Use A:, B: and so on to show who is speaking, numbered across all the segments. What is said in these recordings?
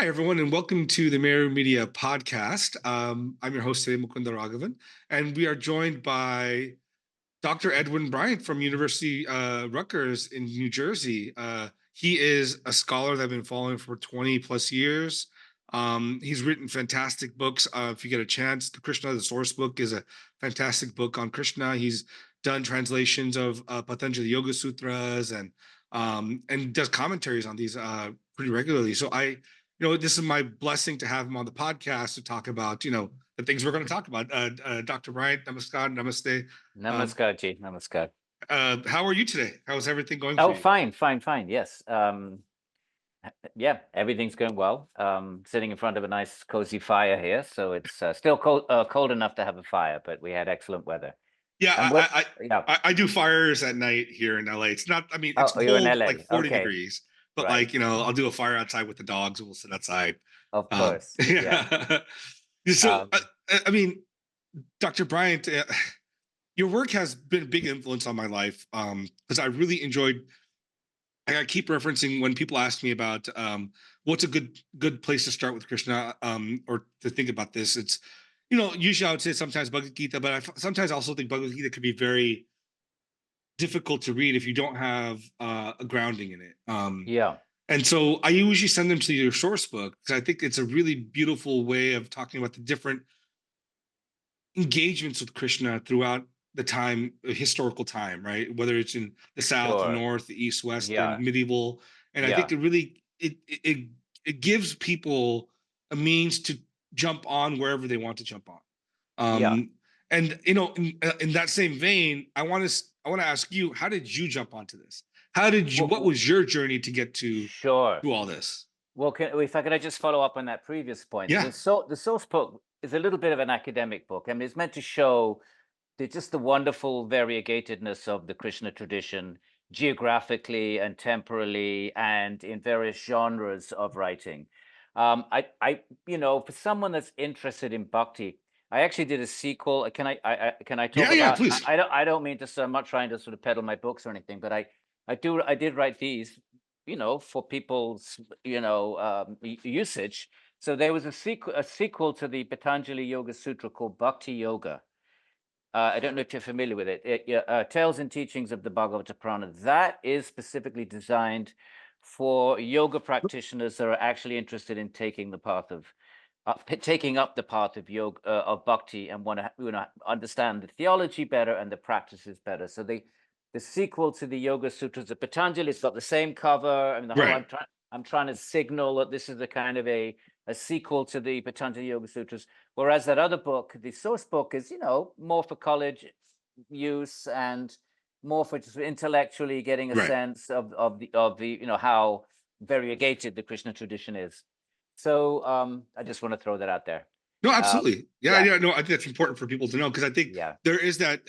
A: Hi, everyone, and welcome to the Meru Media podcast. I'm your host today, Mukunda, and we are joined by Dr. Edwin Bryant from University Rutgers in New Jersey. He is a scholar that I've been following for 20 plus years. He's written fantastic books. If you get a chance, the Krishna, the source book, is a fantastic book on Krishna. He's done translations of Patanjali Yoga Sutras and does commentaries on these pretty regularly. So this is my blessing to have him on the podcast to talk about, the things we're going to talk about. Dr. Bryant, namaskar, namaste. Um,
B: Namaskar, Ji. Namaskar.
A: how are you today? How's everything going for
B: Oh,
A: you?
B: fine. Yes. Yeah, everything's going well. Sitting in front of a nice cozy fire here, so it's still cold enough to have a fire, but we had excellent weather.
A: Yeah,
B: And what? Yeah.
A: I do fires at night here in LA. It's not, I mean, it's
B: Oh, you're in
A: cold, like
B: LA.
A: 40
B: Okay.
A: degrees, but
B: Right.
A: I'll do a fire outside with the dogs and we'll sit outside.
B: Of course. Yeah.
A: Yeah. So,
B: Um,
A: I mean, Dr. Bryant, your work has been a big influence on my life because I really enjoyed. I keep referencing when people ask me about what's a good place to start with Krishna or to think about this. It's usually I would say sometimes Bhagavad Gita, but sometimes I also think Bhagavad Gita could be very difficult to read if you don't have a grounding in it.
B: yeah.
A: And so I usually send them to your source book because I think it's a really beautiful way of talking about the different engagements with Krishna throughout the time, historical time, right? Whether it's in the South, the
B: Sure.
A: North, the East, West, the
B: Yeah.
A: medieval, and I think
B: Yeah.
A: it really it gives people a means to jump on wherever they want to jump on.
B: Yeah.
A: And in that same vein, I want to ask you, how did you jump onto this? What
B: Well,
A: was your journey to get
B: sure.
A: to all this?
B: Well, if I could, I just follow up on that previous point.
A: Yeah,
B: The source book is a little bit of an academic book. I mean, it's meant to show just the wonderful variegatedness of the Krishna tradition, geographically and temporally, and in various genres of writing. For someone that's interested in bhakti, I actually did a sequel. Can I talk
A: yeah,
B: about?
A: please.
B: I don't mean to. So I'm not trying to sort of peddle my books or anything, but I did write these, for people's usage. So there was a sequel to the Patanjali Yoga Sutra called Bhakti Yoga. I don't know if you're familiar with it. Tales and Teachings of the Bhagavata Purāṇa. That is specifically designed for yoga practitioners that are actually interested in taking the path of taking up the path of yoga of bhakti and want to understand the theology better and the practices better. So the sequel to the Yoga Sutras of Patanjali, it's got the same cover. I mean,
A: Right.
B: I'm trying to signal that this is a kind of a sequel to the Patanjali Yoga Sutras. Whereas that other book, the source book, is more for college use and more for just intellectually getting a
A: Right.
B: sense of the how variegated the Krishna tradition is. So I just want to throw that out there.
A: No,
B: Uh,
A: absolutely. Yeah,
B: yeah,
A: yeah. No, I think that's important for people to know because I think
B: yeah,
A: there is the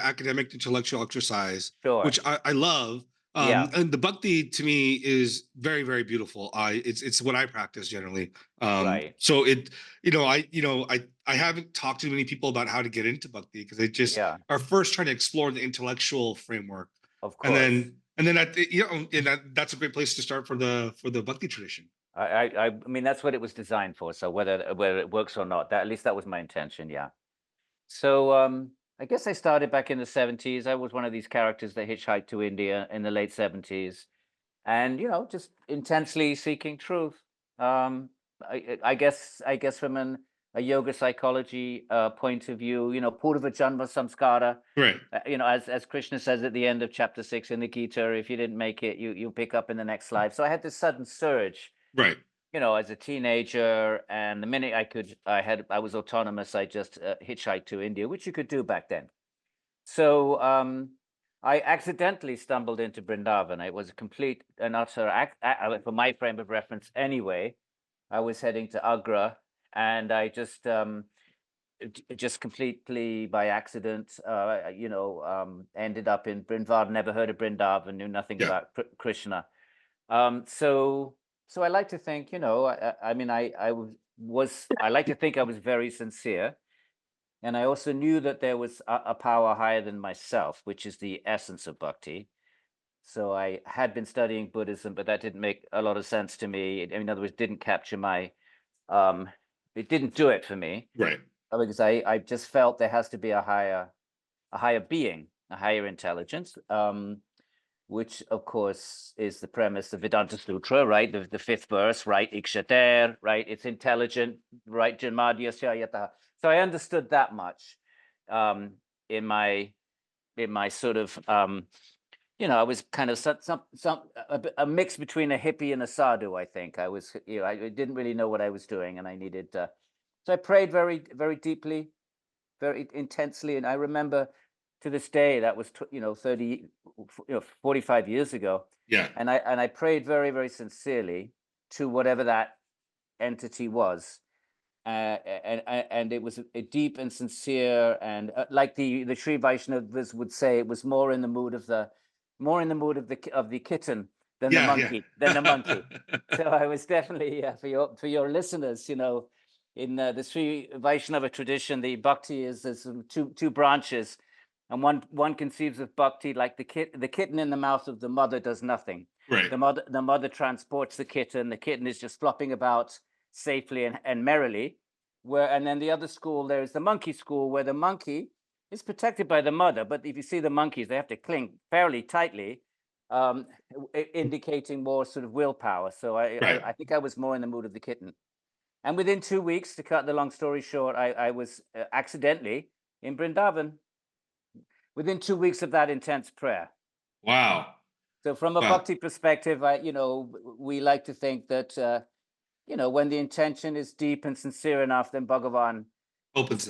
A: academic intellectual exercise, which
B: sure,
A: I love.
B: yeah,
A: And the bhakti to me is very, very beautiful. It's what I practice generally.
B: right,
A: So I haven't talked to many people about how to get into bhakti because they just
B: yeah,
A: are first trying to explore the intellectual framework,
B: of
A: and
B: course.
A: then that's a great place to start for the bhakti tradition.
B: I mean that's what it was designed for. So whether it works or not, that at least that was my intention. Yeah. So I guess I started back in the 70s. I was one of these characters that hitchhiked to India in the late 70s, and just intensely seeking truth. I guess from a yoga psychology point of view, Purva Janma Samskara.
A: Right.
B: As Krishna says at the end of chapter 6 in the Gita, if you didn't make it, you pick up in the next life. So I had this sudden surge,
A: Right.
B: as a teenager, and the minute I was autonomous, I just hitchhiked to India, which you could do back then. So I accidentally stumbled into Brindavan. It was a complete and utter, for my frame of reference anyway. I was heading to Agra, and I just completely by accident, ended up in Brindavan. Never heard of Brindavan, knew nothing
A: Yeah.
B: about Krishna. So I like to think, I mean, I like to think I was very sincere, and I also knew that there was a power higher than myself, which is the essence of bhakti. So I had been studying Buddhism, but that didn't make a lot of sense to me. In other words, didn't capture my, it didn't do it for me.
A: Right.
B: Because I just felt there has to be a higher being, a higher intelligence, which of course is the premise of Vedanta Sutra, right? The fifth verse, right? Ikshater, right? It's intelligent, right? Janmadhyasya yataha. So I understood that much in my sort of I was kind of a mix between a hippie and a sadhu. I think I was, I didn't really know what I was doing, and I needed. So I prayed very, very deeply, very intensely, and I remember to this day that was 45 years ago.
A: Yeah.
B: And I prayed very, very sincerely to whatever that entity was. And it was a deep and sincere, and like the Sri Vaishnavas would say, it was more in the mood of the kitten than the monkey. So I was definitely, for your listeners, in the Sri Vaishnava tradition, the Bhakti there's two branches, and one conceives of Bhakti like the kitten in the mouth of the mother does nothing.
A: Right.
B: The mother transports the kitten. The kitten is just flopping about safely and merrily. And then the other school, there's the monkey school, where the monkey is protected by the mother, but if you see the monkeys, they have to cling fairly tightly, indicating more sort of willpower. So I think I was more in the mood of the kitten. And within 2 weeks, to cut the long story short, I was accidentally in Vrindavan within 2 weeks of that intense prayer.
A: Wow.
B: So from a bhakti perspective, we like to think that, when the intention is deep and sincere enough, then Bhagavān opens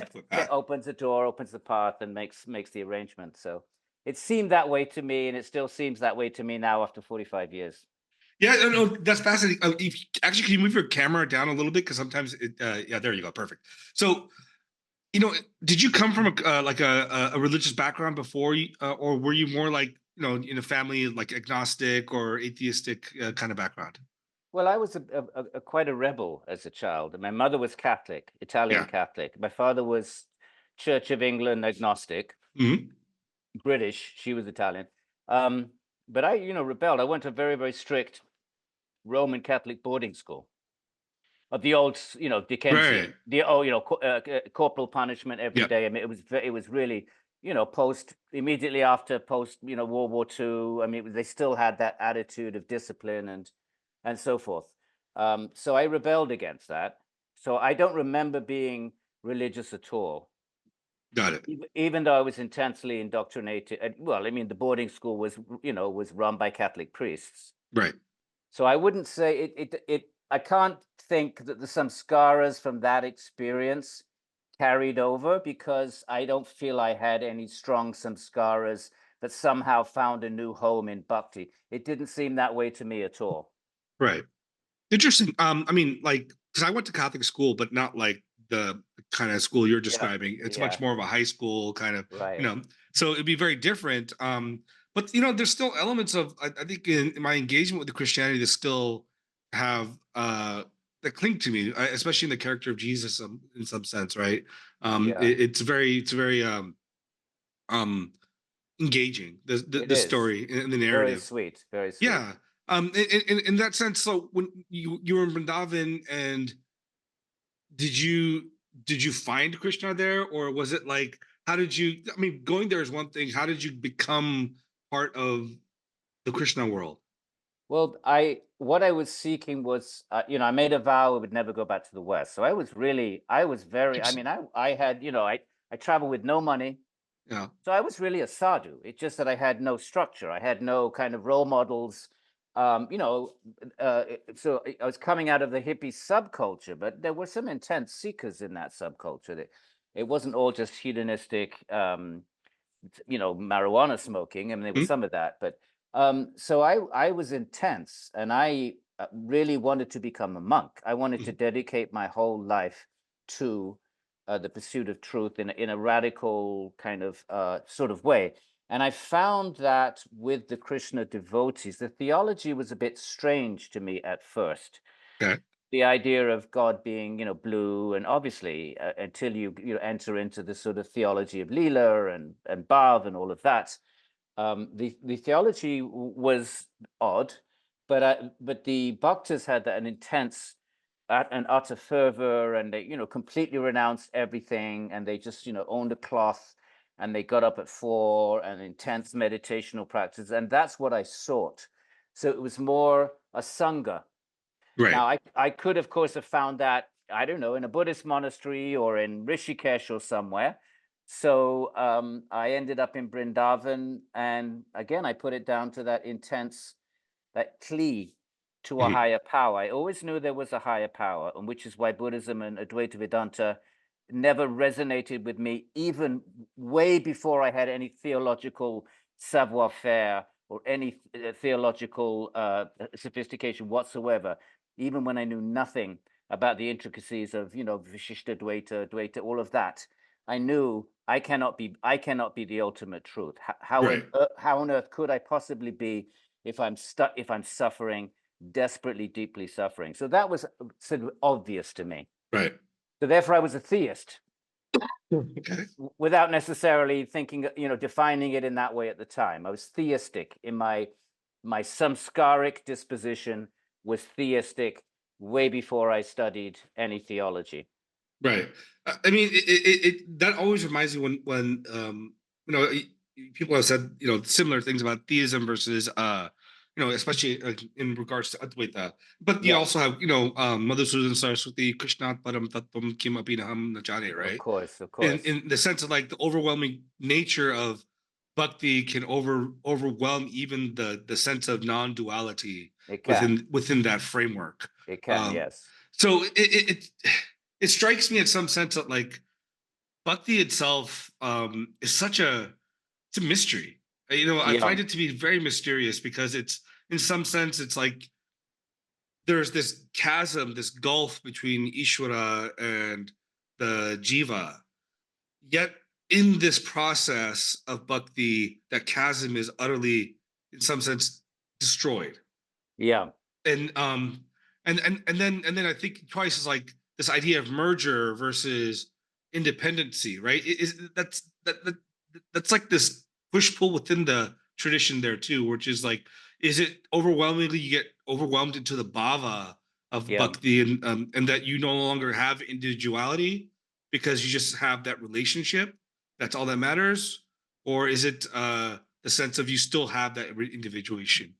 B: the door, opens the path, and makes the arrangement. So it seemed that way to me, and it still seems that way to me now after 45 years.
A: Yeah, no, that's fascinating. Actually, can you move your camera down a little bit? Because sometimes there you go. Perfect. So, did you come from a religious background before, or were you more like, in a family like agnostic or atheistic kind of background?
B: Well, I was quite a rebel as a child. My mother was Catholic, Italian Catholic. My father was Church of England agnostic, British. She was Italian. But I, rebelled. I went to a very, very strict Roman Catholic boarding school of the old, Dickensian, corporal punishment every day. I mean, it was really, immediately after World War II. I mean, they still had that attitude of discipline and so forth. So I rebelled against that. So I don't remember being religious at all.
A: Got it.
B: Even though I was intensely indoctrinated. Well, I mean, the boarding school was run by Catholic priests.
A: Right.
B: So I wouldn't say I can't think that the samskaras from that experience carried over, because I don't feel I had any strong samskaras that somehow found a new home in bhakti. It didn't seem that way to me at all.
A: Right. Interesting. I mean, like, because I went to Catholic school, but not like the kind of school you're describing. It's much more of a high school kind of, so it'd be very different. But there's still elements of, I think in my engagement with the Christianity that still have that cling to me, especially in the character of Jesus, in some sense, right? It's very engaging, the story and the narrative.
B: Very sweet, very sweet.
A: Yeah. In that sense, so when you were in Vrindavan, and did you find Krishna there, or was it like, how did you? I mean, going there is one thing. How did you become part of the Krishna world?
B: Well, what I was seeking was, I made a vow I would never go back to the West. So I was very. I mean, I had, I traveled with no money.
A: Yeah.
B: So I was really a sadhu. It's just that I had no structure. I had no kind of role models. So I was coming out of the hippie subculture, but there were some intense seekers in that subculture. It wasn't all just hedonistic, marijuana smoking. I mean, there was some of that, but so I was intense, and I really wanted to become a monk. I wanted to dedicate my whole life to the pursuit of truth in a radical kind of sort of way. And I found that with the Krishna devotees, the theology was a bit strange to me at first.
A: Okay.
B: The idea of God being, blue, and obviously until you enter into the sort of theology of Leela and Bhav and all of that, The theology was odd, but the Bhaktas had an intense and utter fervor, and they completely renounced everything, and they just owned a cloth, and they got up at 4 and intense meditational practice, and that's what I sought. So it was more a sangha.
A: Right.
B: Now I could of course have found that, I don't know, in a Buddhist monastery or in Rishikesh or somewhere. So I ended up in Vrindavan, and again I put it down to that intense, that plea to a
A: Mhm.
B: higher power. I always knew there was a higher power, and which is why Buddhism and Advaita Vedanta never resonated with me, even way before I had any theological savoir-faire or any theological sophistication whatsoever. Even when I knew nothing about the intricacies of Vishishta Dvaita, Dvaita, all of that, I knew I cannot be the ultimate truth.
A: Right.
B: How on earth could I possibly be if I'm stuck, if I'm suffering, desperately, deeply suffering? So that was sort of obvious to me.
A: Right.
B: So therefore, I was a theist
A: Okay.
B: without necessarily thinking, defining it in that way at the time. I was theistic in my samskaric disposition was theistic way before I studied any theology.
A: Right. I mean, that always reminds me when people have said similar things about theism versus especially in regards to Advaita. But you
B: Yeah,
A: also have Madhusudan Saraswati Krishna Param Tattvam Kim Apinaham Najane,
B: of
A: right?
B: course, of
A: In
B: course.
A: the sense of like the overwhelming nature of bhakti can overwhelm even the sense of non-duality
B: It can.
A: within that framework.
B: It can,
A: Um,
B: yes.
A: so it strikes me in some sense that like bhakti itself is such it's a mystery. I
B: Yeah,
A: find it to be very mysterious because it's in some sense it's like there's this chasm, this gulf between Ishvara and the jiva. Yet in this process of bhakti, that chasm is utterly, in some sense, destroyed.
B: yeah,
A: And and then I think twice is like this idea of merger versus independency, right? That's like this push pull within the tradition there too, which is like, is it overwhelmingly you get overwhelmed into the bhava of
B: yeah.
A: bhakti and that you no longer have individuality because you just have that relationship, that's all that matters, or is it the sense of you still have that individuation?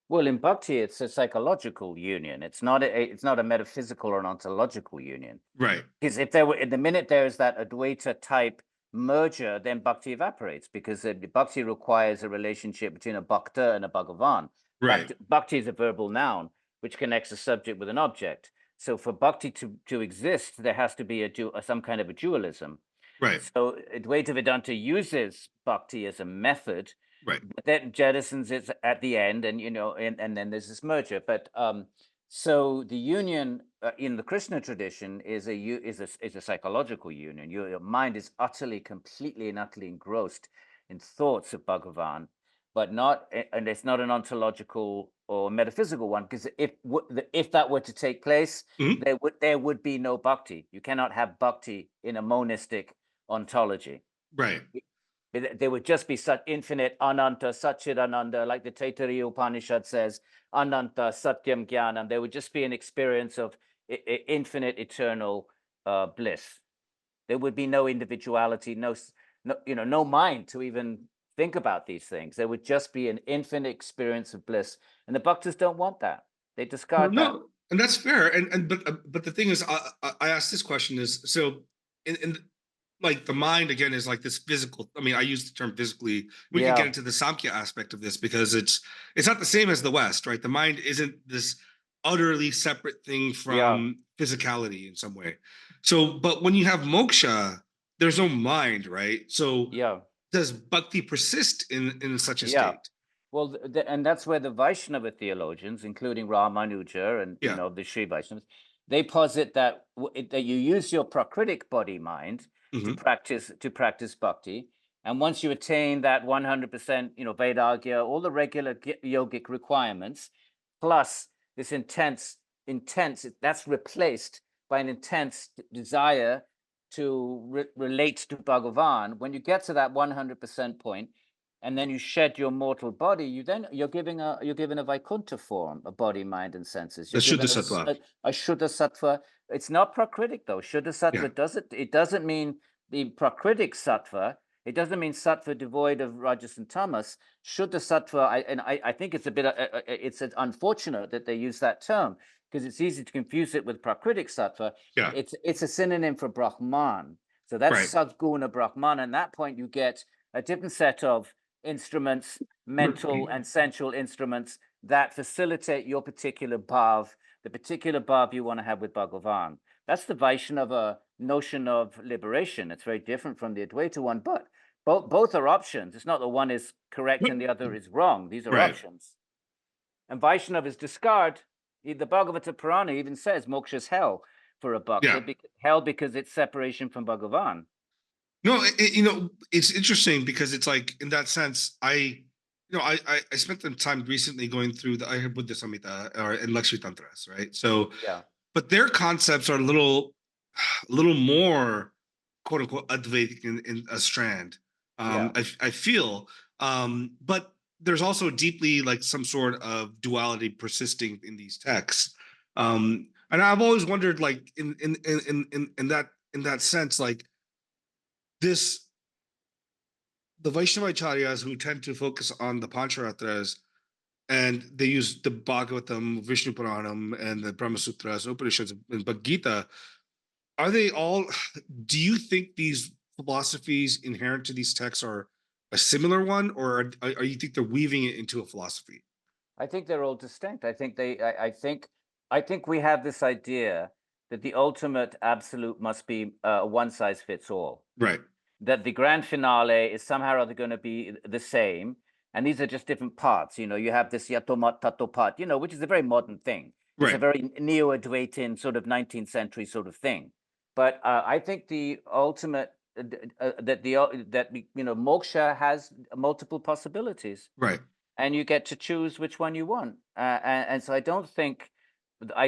B: Well, in bhakti, it's a psychological union. It's not a metaphysical or an ontological union.
A: Right.
B: Because if there were, the minute there is that Advaita type merger, then bhakti evaporates, because bhakti requires a relationship between a bhakta and a Bhagavān.
A: Right.
B: Bhakti is a verbal noun which connects a subject with an object. So for bhakti to exist, there has to be some kind of a dualism.
A: Right.
B: So Advaita Vedanta uses bhakti as a method,
A: Right.
B: but then jettisons it at the end, and and then there's this merger. But so the union in the Krishna tradition is a psychological union. Your mind is utterly, completely, and utterly engrossed in thoughts of Bhagavan, but not, and it's not an ontological or metaphysical one. Because if that were to take place,
A: Mhm.
B: there would be no bhakti. You cannot have bhakti in a monistic ontology.
A: Right.
B: There would just be such infinite ananta, satchidananda, like the Taittiriya Upanishad says, ananta, satyam, jnana. There would just be an experience of infinite, eternal bliss. There would be no individuality, no mind to even think about these things. There would just be an infinite experience of bliss, and the bhaktas don't want that. They
A: Well,
B: discard that.
A: no, and that's fair. And but the thing is, I asked this question is so in like the mind again is like this physical. I mean, I use the term physically. We can get
B: Yeah,
A: into the Samkhya aspect of this because it's not the same as the West, right? The mind isn't this utterly separate thing
B: yeah,
A: from physicality in some way. So, but when you have moksha, there's no mind, right? So,
B: yeah.
A: does bhakti persist in such a
B: Yeah.
A: state?
B: Well, and that's where the Vaishnava theologians, including Ramanuja and
A: Yeah.
B: the Sri Vaishnavas, they posit that that you use your prakritic body mind to
A: Hmm.
B: practice bhakti, and once you attain that 100%, Vairagya, all the regular yogic requirements, plus this intense, that's replaced by an intense desire to relate to Bhagavan. When you get to that 100% point, and then you shed your mortal body, you're given a Vaikuntha form, a body, mind, and senses.
A: The
B: You're given
A: Shuddha Sattva.
B: a Shuddha Sattva. It's not Prakriti though. Shuddha Sattva it doesn't mean the Prakriti Sattva. It doesn't mean Sattva devoid of Rajas and Tamas. Shuddha Sattva, I think it's a bit, it's unfortunate that they use that term because it's easy to confuse it with Prakriti Sattva.
A: Yeah.
B: It's a synonym for Brahman. So that's
A: Right.
B: Sadguna Brahman. And at that point, you get a different set of instruments, mental and sensual instruments that facilitate your particular bhav, the particular bhav you want to have with Bhagavān. That's the Vaishnava notion of liberation. It's very different from the Advaita one, but both are options. It's not that one is correct and the other is wrong. These are options. And Vaishnavas discard. The Bhagavata Purāṇa even says moksha is hell for a bhakta, hell because it's separation from Bhagavān.
A: No, it's interesting because it's like in that sense, I spent some time recently going through the Buddha Samhita and Lakshmi Tantras, right? So, but their concepts are a little more quote unquote Advaitic in a strand. I feel, but there's also deeply like some sort of duality persisting in these texts. And I've always wondered, like in that sense, like the Vaishnavacharyas who tend to focus on the Pancharatras and they use the Bhagavatam, Vishnu Puranam, and the Brahma Sutras, Upanishads, and Gita. Are they all? Do you think these philosophies inherent to these texts are a similar one, or are you think they're weaving it into a philosophy?
B: I think they're all distinct. I think we have this idea that the ultimate absolute must be one size fits all.
A: Right.
B: That the grand finale is somehow or other going to be the same, and these are just different parts. You have this yatomat tatopat, which is a very modern thing. It's a very neo-Advaitin sort of 19th century sort of thing. But I think the ultimate that moksha has multiple possibilities.
A: Right.
B: And you get to choose which one you want. And so I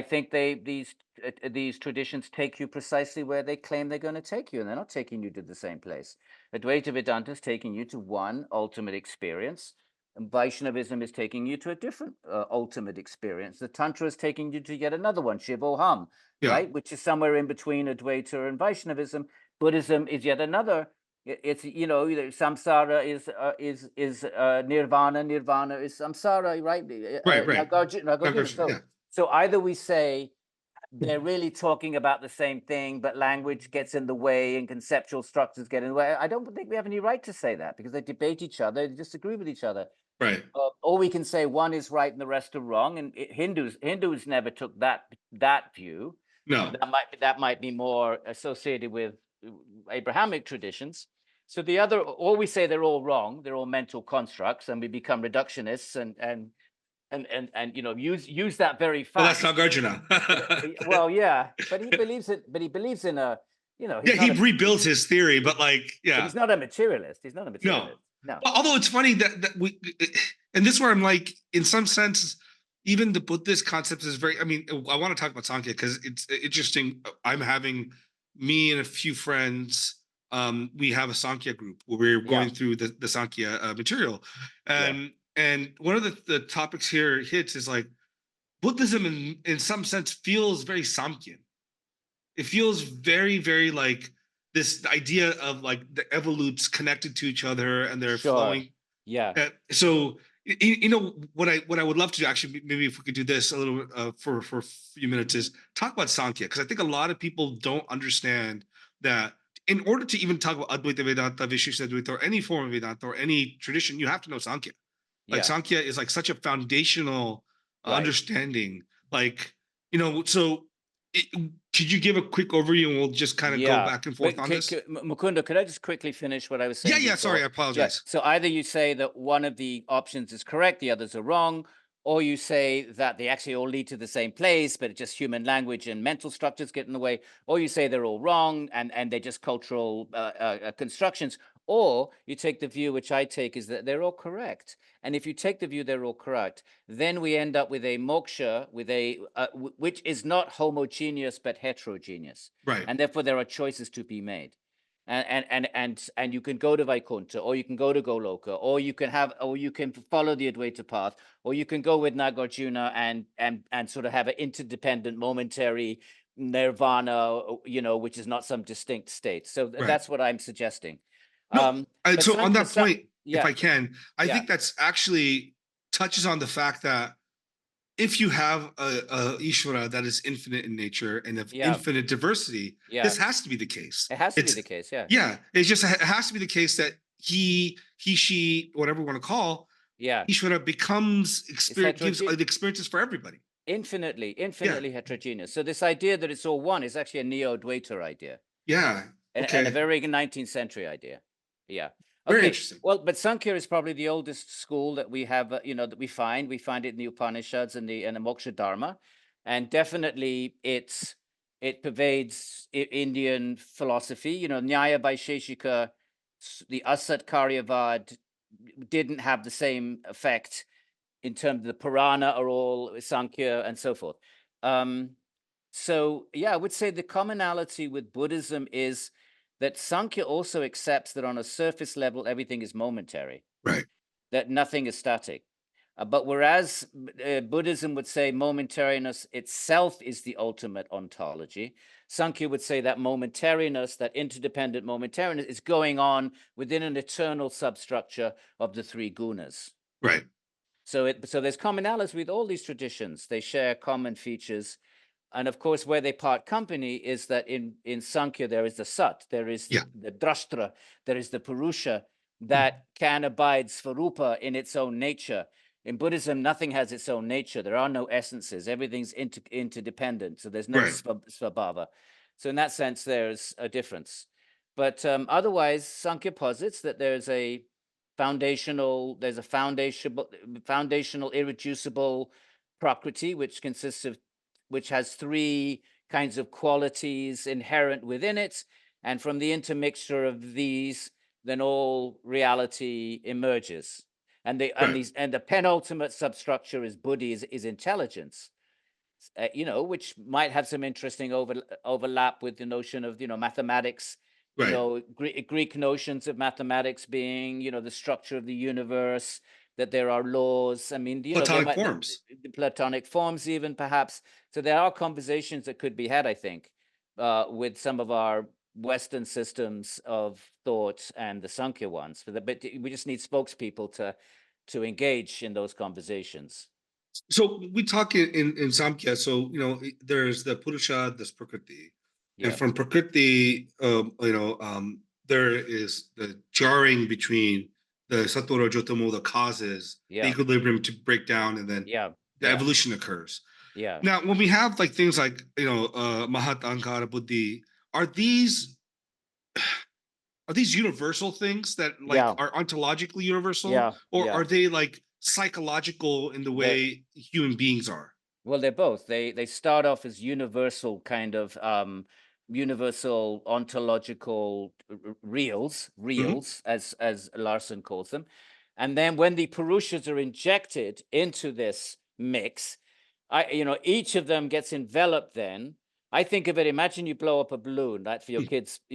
B: think these traditions take you precisely where they claim they're going to take you, and they're not taking you to the same place. Advaita Vedanta is taking you to one ultimate experience, and Vaishnavism is taking you to a different ultimate experience. The Tantra is taking you to yet another one, Shivoham, right, which is somewhere in between Advaita and Vaishnavism. Buddhism is yet another. It's samsara is nirvana is samsara, right?
A: Nagarjuna.
B: So either we say they're really talking about the same thing, but language gets in the way and conceptual structures get in the way. I don't think we have any right to say that because they debate each other, they disagree with each other.
A: Right.
B: Or we can say one is right and the rest are wrong. And Hindus never took that view.
A: No,
B: that might be more associated with Abrahamic traditions. So the other, or we say they're all wrong, they're all mental constructs, and we become reductionists and use that very fact.
A: Well, that's Nagarjuna.
B: Well, yeah, but he believes it. But he believes in a,
A: he rebuilds his theory, but
B: he's not a materialist. He's not a materialist. No.
A: Although it's funny that we, and this is where I'm like, in some sense, even the Buddhist concept is very. I mean, I want to talk about Samkhya because it's interesting. I'm having me and a few friends. We have a Samkhya group where we're going through the Samkhya material, and one of the topics here hits is like Buddhism in some sense feels very Samkhyan. It feels very, very like this idea of like the evolutes connected to each other and they're flowing.
B: Yeah.
A: So what I would love to do, actually, maybe if we could do this a little for a few minutes, is talk about Samkhya, because I think a lot of people don't understand that in order to even talk about Advaita Vedanta, Vishishta Advaita, or any form of Vedanta or any tradition, you have to know Samkhya. Like Samkhya is like such a foundational understanding. Like, so could you give a quick overview and we'll just kind of go back and forth on this?
B: Mukunda, could I just quickly finish what I was saying?
A: Yeah, sorry, I apologize.
B: So either you say that one of the options is correct, the others are wrong, or you say that they actually all lead to the same place, but it's just human language and mental structures get in the way, or you say they're all wrong and they're just cultural constructions, or you take the view, which I take, is that they're all correct. And if you take the view they're all correct, then we end up with a moksha, which is not homogeneous but heterogeneous.
A: Right.
B: And therefore there are choices to be made. and you can go to Vaikuntha, or you can go to Goloka, or you can follow the Advaita path, or you can go with Nagarjuna and sort of have an interdependent momentary nirvana, which is not some distinct state. So
A: Right.
B: that's what I'm suggesting.
A: No,
B: But
A: so on that point, if
B: yeah,
A: I can, I
B: yeah.
A: think that's actually touches on the fact that if you have a Ishvara that is infinite in nature and of
B: Yeah.
A: infinite diversity,
B: Yeah.
A: this has to be the case.
B: It has to be the case, yeah.
A: Yeah, it has to be the case that he, she, whatever we want to call,
B: Yeah.
A: Ishvara becomes gives experiences for everybody.
B: Infinitely heterogeneous. So this idea that it's all one is actually a neo-Advaita idea.
A: Yeah. Okay.
B: And a very 19th century idea. Yeah.
A: Very
B: Okay.
A: interesting.
B: Well, but Samkhya is probably the oldest school that we have, that we find. We find it in the Upanishads and the Moksha Dharma, and definitely it pervades Indian philosophy. Nyaya Vaisheshika, the Asat Karyavad didn't have the same effect in terms of the Purana are all Samkhya and so forth. So yeah, I would say the commonality with Buddhism is that Samkhya also accepts that on a surface level, everything is momentary.
A: Right.
B: That nothing is static. But whereas Buddhism would say momentariness itself is the ultimate ontology, Samkhya would say that momentariness, that interdependent momentariness, is going on within an eternal substructure of the three gunas.
A: Right.
B: So there's commonality with all these traditions. They share common features. And of course, where they part company is that in Samkhya, there is the Sat, there is the Drashtra, there is the Purusha that can abide Svarupa in its own nature. In Buddhism, nothing has its own nature. There are no essences. Everything's interdependent. So there's no Svabhava. So in that sense, there's a difference. But otherwise, Samkhya posits that there's a foundational irreducible prakriti, which has three kinds of qualities inherent within it. And from the intermixture of these, then all reality emerges. And the penultimate substructure is buddhi, is intelligence, which might have some interesting overlap with the notion of, mathematics, Greek notions of mathematics being, the structure of the universe, that there are laws. I mean,
A: Platonic forms.
B: The Platonic forms even perhaps. So there are conversations that could be had, I think, with some of our Western systems of thought and the Samkhya ones. But we just need spokespeople to engage in those conversations.
A: So we talk in Samkhya. So there's the Purusha, there's Prakriti, and from Prakriti, there is the jarring between the Sattva, Rajotamo, the causes, the equilibrium to break down, and then the evolution occurs.
B: Yeah.
A: Now, when we have like things like Mahat, Ankara, Buddhi, are these universal things that are ontologically universal, or are they like psychological in the way human beings are?
B: Well, they're both. They start off as universal kind of universal ontological reals, as Larson calls them. And then when the Purushas are injected into this mix, each of them gets enveloped then. I think of it, imagine you blow up a balloon, right, for your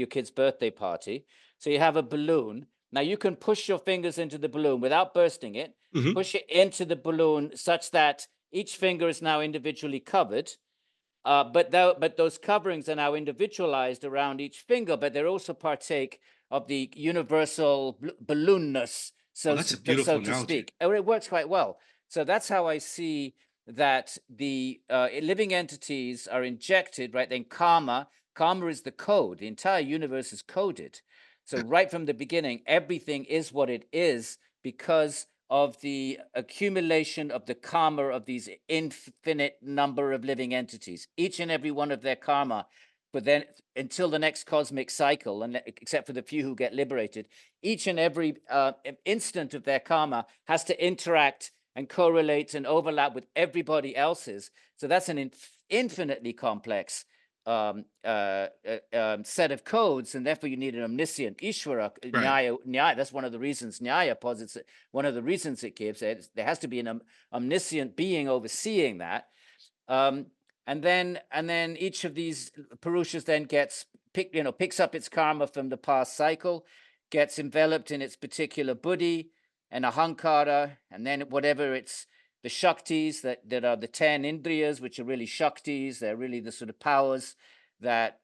B: kid's birthday party. So you have a balloon. Now you can push your fingers into the balloon without bursting it, push it into the balloon such that each finger is now individually covered. But those coverings are now individualized around each finger, but they also partake of the universal balloonness, so to speak. Oh, it works quite well. So that's how I see that the living entities are injected, right? Then karma is the code. The entire universe is coded. So right from the beginning, everything is what it is because of the accumulation of the karma of these infinite number of living entities, each and every one of their karma, but then until the next cosmic cycle, and except for the few who get liberated, each and every instant of their karma has to interact and correlate and overlap with everybody else's. So that's an infinitely complex set of codes, and therefore you need an omniscient Ishvara. Nyaya, that's one of the reasons Nyaya posits it. One of the reasons it gives it, there has to be an omniscient being overseeing that. And then each of these Purushas then gets picks up its karma from the past cycle, gets enveloped in its particular buddhi and ahankara, and then whatever it's the shaktis that are the 10 indriyas, which are really shaktis. They're really the sort of powers that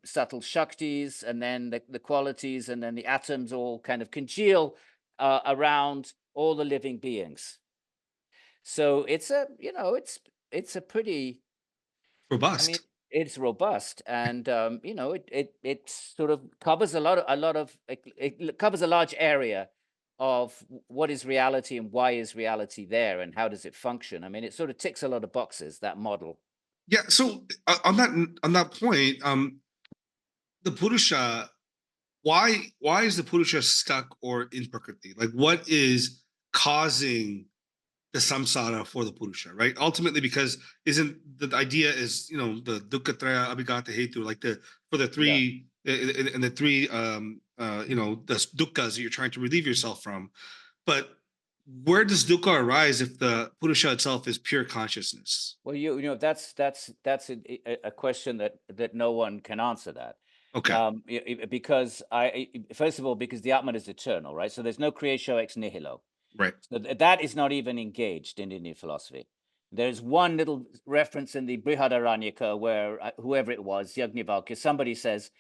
B: subtle shaktis, and then the qualities, and then the atoms all kind of congeal around all the living beings. So it's a pretty
A: Robust.
B: I mean, it's robust, and it sort of covers it covers a large area of what is reality and why is reality there and how does it function. I mean, it sort of ticks a lot of boxes, that model.
A: Yeah. So on that point, the Purusha, why is the Purusha stuck or in Prakriti? Like, what is causing the samsara for the Purusha, right? Ultimately, because isn't the idea is, the dukkhatraya abhigata hetu, like for the three and the three the dukkhas that you're trying to relieve yourself from. But where does dukkha arise if the Purusha itself is pure consciousness?
B: Well, that's a question that no one can answer that.
A: Okay.
B: Because first of all, because the Atman is eternal, right? So there's no creatio ex nihilo.
A: Right.
B: So that is not even engaged in Indian philosophy. There's one little reference in the Brihadaranyaka where whoever it was, Yajnavalkya, somebody says,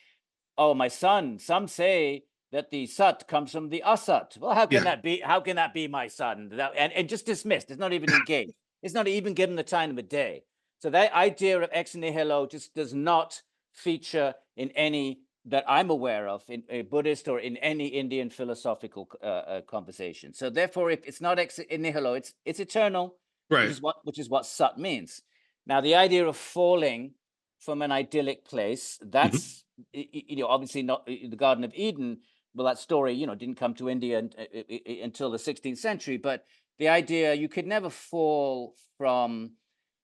B: "Oh, my son, some say that the sat comes from the asat." Well, how can that be? How can that be, my son? And just dismissed. It's not even engaged. It's not even given the time of a day. So that idea of ex nihilo just does not feature in any that I'm aware of in a Buddhist or in any Indian philosophical conversation. So therefore, if it's not ex nihilo, it's eternal,
A: Right.
B: which is what sat means. Now, the idea of falling from an idyllic place, that's obviously not the Garden of Eden. Well, that story, didn't come to India until the 16th century. But the idea you could never fall from,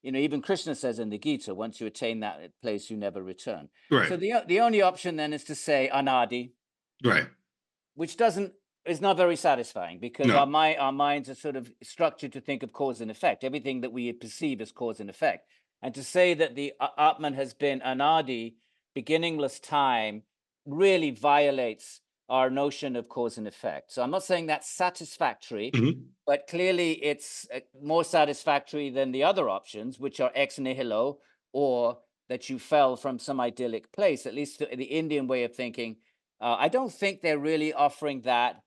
B: even Krishna says in the Gita, once you attain that place, you never return.
A: Right.
B: So the only option then is to say anadi,
A: Right.
B: which is not very satisfying, because
A: No.
B: our minds are sort of structured to think of cause and effect. Everything that we perceive as cause and effect. And to say that the Atman has been anadi, beginningless time, really violates our notion of cause and effect. So I'm not saying that's satisfactory, but clearly it's more satisfactory than the other options, which are ex nihilo, or that you fell from some idyllic place. At least the Indian way of thinking, I don't think they're really offering that.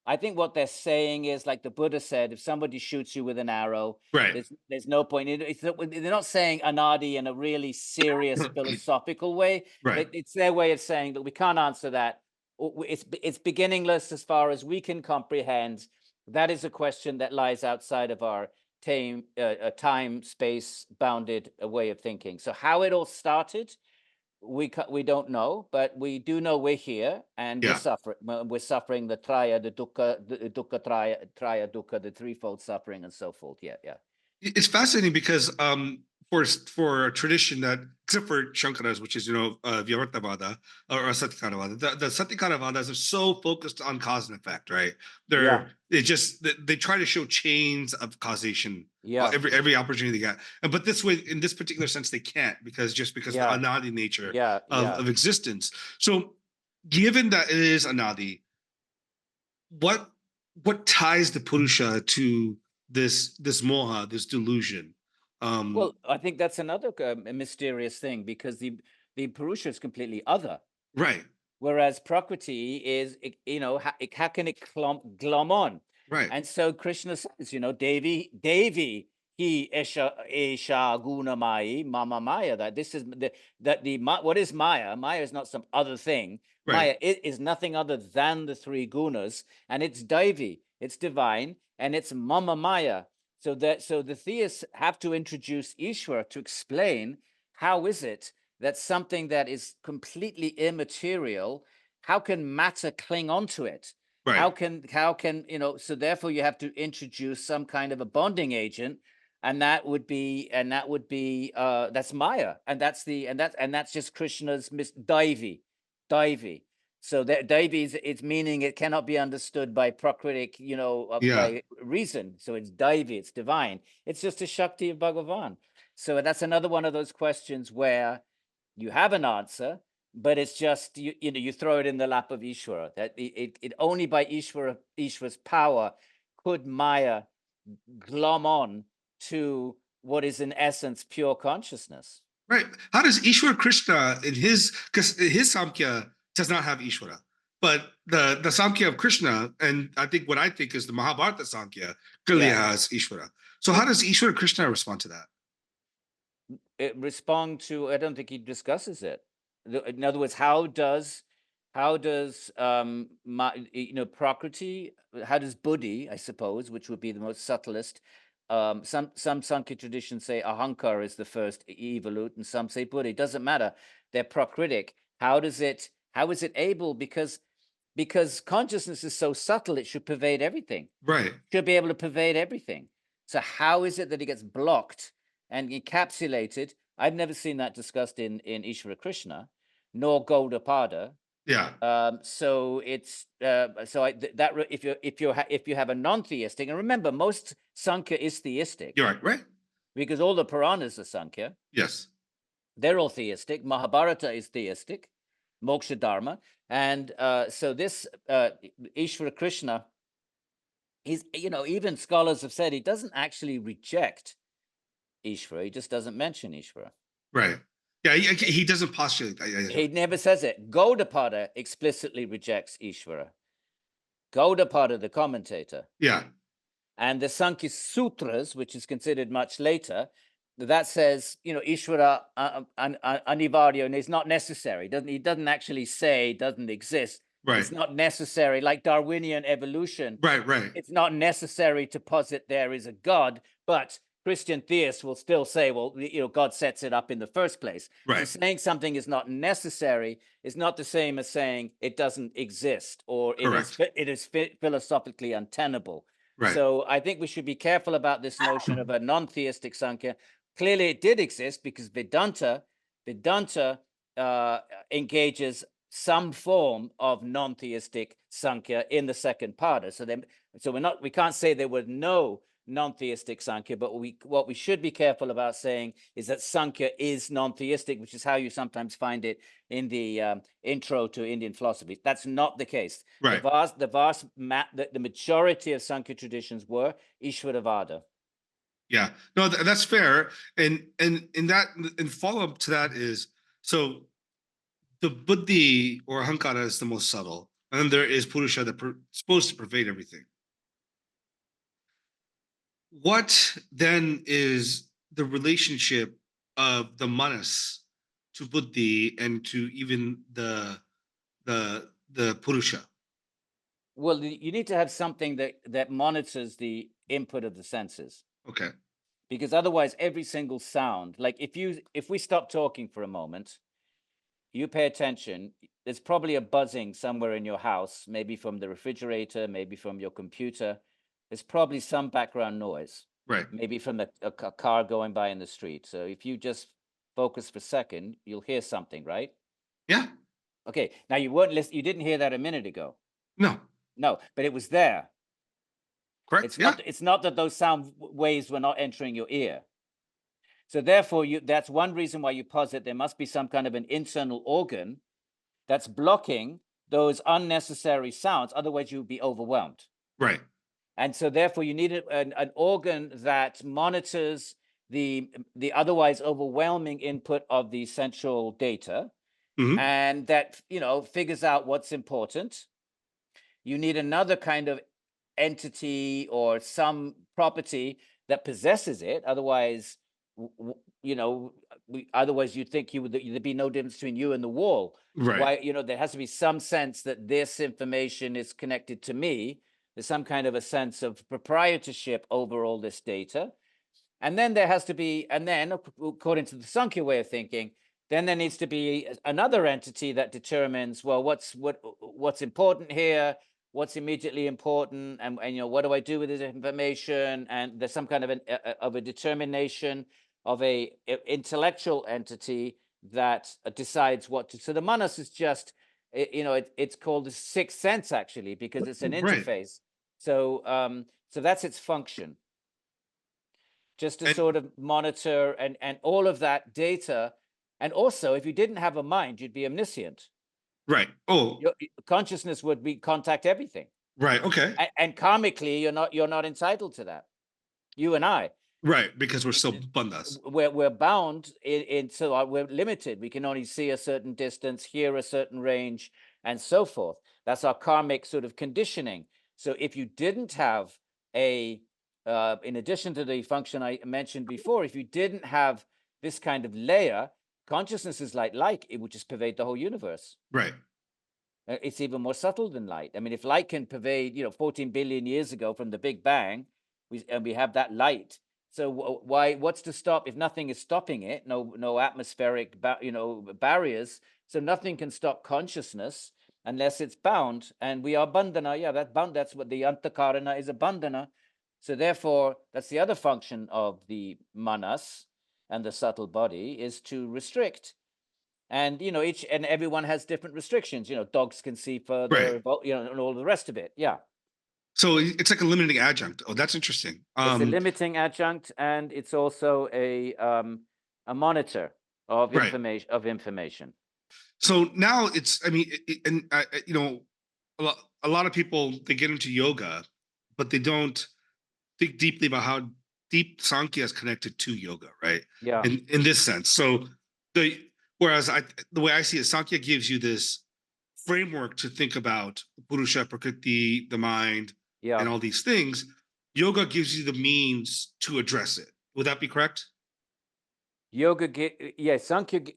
B: I think what they're saying is, like the Buddha said, if somebody shoots you with an arrow,
A: Right.
B: there's no point. They're not saying anadi in a really serious philosophical way.
A: Right.
B: It's their way of saying that we can't answer that. It's beginningless as far as we can comprehend. That is a question that lies outside of our time, space bounded way of thinking. So how it all started, we don't know, but we do know we're here and we're suffering. We're suffering the traya, the dukkha traya dukkha, the threefold suffering, and so forth. Yeah.
A: It's fascinating because for a tradition that, except for Shankaras, which is Vyavartavada or Satyakanavada, the Satyakanavadas are so focused on cause and effect, right? They try to show chains of causation. Every opportunity they get, but this way, in this particular sense, they can't because the anadi nature of existence. So, given that it is anadi, what ties the Purusha to this moha, this delusion?
B: Well, I think that's another mysterious thing, because the Purusha is completely other,
A: right?
B: Whereas Prakriti is, how can it glom on?
A: Right.
B: And so Krishna says, Devi, he esha guna mai, mama maya. That this is what is Maya? Maya is not some other thing.
A: Right.
B: Maya is nothing other than the three gunas, and it's Devi, it's divine, and it's mama maya. So the theists have to introduce Ishvara to explain how is it that something that is completely immaterial, how can matter cling onto it?
A: Right.
B: How can so therefore you have to introduce some kind of a bonding agent, and that would be that's Maya, and that's just Krishna's Daivi. So that Devi it's meaning it cannot be understood by Prakritic, by reason. So it's Devi, it's divine. It's just a Shakti of Bhagavān. So that's another one of those questions where you have an answer, but it's just you throw it in the lap of Ishvara. That it only by Ishvara's power could Maya glom on to what is in essence pure consciousness.
A: Right. How does Ishwara Krishna in because his Samkhya does not have Ishwara, but the Samkhya of Krishna, and I think what I think is the Mahabharata Samkhya, clearly has Ishwara. So how does Ishwara Krishna respond to that?
B: It respond to, I don't think he discusses it. In other words, how does Prakriti, how does Buddhi, I suppose, which would be the most subtlest, some Sankhya traditions say Ahankara is the first evolute, and some say Buddhi. It doesn't matter. They're Prakritic. How is it able? Because consciousness is so subtle, it should pervade everything.
A: Right.
B: Should be able to pervade everything. So how is it that it gets blocked and encapsulated? I've never seen that discussed in Ishvara Krishna, nor Gaudapada.
A: Yeah.
B: So it's if you have a non-theistic, and remember, most Sankhya is theistic.
A: You're right.
B: Because all the Puranas are Sankhya.
A: Yes.
B: They're all theistic. Mahabharata is theistic, Moksha Dharma, and so this Ishvara Krishna, he's even scholars have said he doesn't actually reject Ishvara. He just doesn't mention Ishvara.
A: Right. Yeah, he doesn't postulate that.
B: He never says it. Gaudapada explicitly rejects Ishvara. Gaudapada, the commentator.
A: Yeah.
B: And the Sankhya Sutras, which is considered much later, that says, Ishvara anivaryo is not necessary. He doesn't actually say doesn't exist.
A: Right.
B: It's not necessary, like Darwinian evolution.
A: Right.
B: It's not necessary to posit there is a God, but Christian theists will still say, well, God sets it up in the first place.
A: Right.
B: So saying something is not necessary is not the same as saying it doesn't exist or it is philosophically untenable.
A: Right.
B: So I think we should be careful about this notion of a non-theistic Sankhya. Clearly, it did exist because Vedanta engages some form of non-theistic Sankhya in the second pada. So we can't say there were no non-theistic Sankhya, but what we should be careful about saying is that Sankhya is non-theistic, which is how you sometimes find it in the intro to Indian philosophy. That's not the case.
A: Right.
B: The majority of Sankhya traditions were Ishvaravada.
A: Yeah, no, that's fair. And follow up to that is, so the Buddhi or Ahankara is the most subtle, and then there is Purusha that's supposed to pervade everything. What then is the relationship of the manas to Buddhi and to even the Purusha?
B: Well, you need to have something that monitors the input of the senses.
A: Okay.
B: Because otherwise, every single sound, like if we stop talking for a moment, you pay attention, there's probably a buzzing somewhere in your house, maybe from the refrigerator, maybe from your computer. There's probably some background noise.
A: Right.
B: Maybe from a car going by in the street. So if you just focus for a second, you'll hear something, right?
A: Yeah.
B: Okay. Now you weren't listening. You didn't hear that a minute ago.
A: No,
B: but it was there.
A: Correct.
B: It's not that those sound waves were not entering your ear. So therefore, that's one reason why you posit there must be some kind of an internal organ that's blocking those unnecessary sounds. Otherwise, you'd be overwhelmed.
A: Right.
B: And so therefore, you need an organ that monitors the otherwise overwhelming input of the central data, and that figures out what's important. You need another kind of entity or some property that possesses it. Otherwise, otherwise you'd think there'd be no difference between you and the wall.
A: Right.
B: Why, there has to be some sense that this information is connected to me. There's some kind of a sense of proprietorship over all this data. And then there has to be, and then according to the Sankhya way of thinking, then there needs to be another entity that determines, well, what's important here, what's immediately important, and what do I do with this information? And there's some kind of a determination of a intellectual entity that decides what to. So the manas is just, it's called the sixth sense actually, because it's an interface. So that's its function, just to sort of monitor and all of that data. And also, if you didn't have a mind, you'd be omniscient.
A: Right. Oh,
B: Your consciousness would be contact everything.
A: right. Okay.
B: And karmically, you're not entitled to that. You and I.
A: Right, because we're still bandhas.
B: We're bound in so we're limited. We can only see a certain distance, hear a certain range, and so forth. That's our karmic sort of conditioning. So if you didn't have a, in addition to the function I mentioned before, if you didn't have this kind of layer, consciousness is like light. It would just pervade the whole universe.
A: Right.
B: It's even more subtle than light. I mean, if light can pervade, 14 billion years ago from the Big Bang, we have that light. So what's to stop if nothing is stopping it? No atmospheric barriers. So nothing can stop consciousness unless it's bound. And we are bandhana. Yeah, that's bound. That's what the antakarana is, a bandhana. So therefore, that's the other function of the manas and the subtle body, is to restrict. And each and everyone has different restrictions. Dogs can see further,
A: Right.
B: and all the rest of it. Yeah.
A: So it's like a limiting adjunct. Oh, that's interesting.
B: It's a limiting adjunct, and it's also a monitor of
A: Right.
B: information.
A: So now it's, I mean, and a lot of people, they get into yoga, but they don't think deeply about how deep Samkhya is connected to yoga, right?
B: Yeah.
A: In this sense. So whereas the way I see it, Samkhya gives you this framework to think about Purusha, Prakriti, the mind,
B: Yeah.
A: and all these things. Yoga gives you the means to address it. Would that be correct?
B: Yoga, Samkhya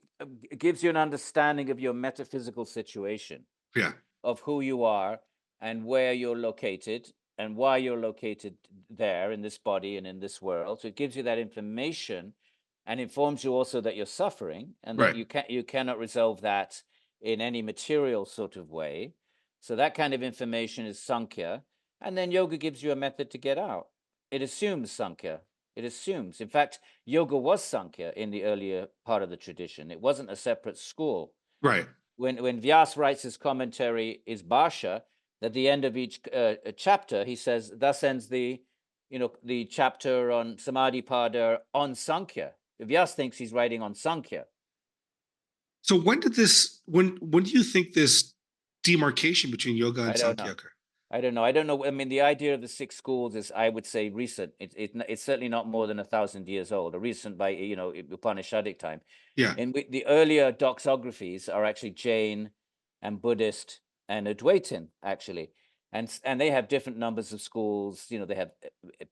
B: gives you an understanding of your metaphysical situation.
A: Yeah.
B: Of who you are and where you're located and why you're located there in this body and in this world. So it gives you that information and informs you also that you're suffering and that you cannot resolve that in any material sort of way. So that kind of information is Samkhya. And then yoga gives you a method to get out. It assumes Samkhya. It assumes. In fact, yoga was Samkhya in the earlier part of the tradition. It wasn't a separate school.
A: Right.
B: When Vyas writes his commentary, is Bhasha, at the end of each chapter, he says, thus ends the chapter on Samadhi Pada on Samkhya. Vyas thinks he's writing on Samkhya.
A: So when do you think this demarcation between yoga and Samkhya occur?
B: I don't know. I mean, the idea of the 6 schools is, I would say, recent. It's certainly not more than 1,000 years old, or recent by, Upanishadic time.
A: Yeah.
B: And the earlier doxographies are actually Jain and Buddhist and Advaitin, actually. And they have different numbers of schools. They have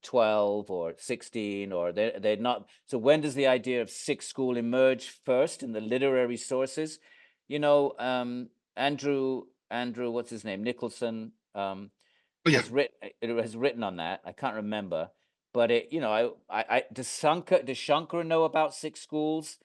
B: 12 or 16, or they're not. So when does the idea of 6 school emerge first in the literary sources? Andrew, what's his name? Nicholson. Has written on that. I can't remember, but does Shankara know about 6 schools?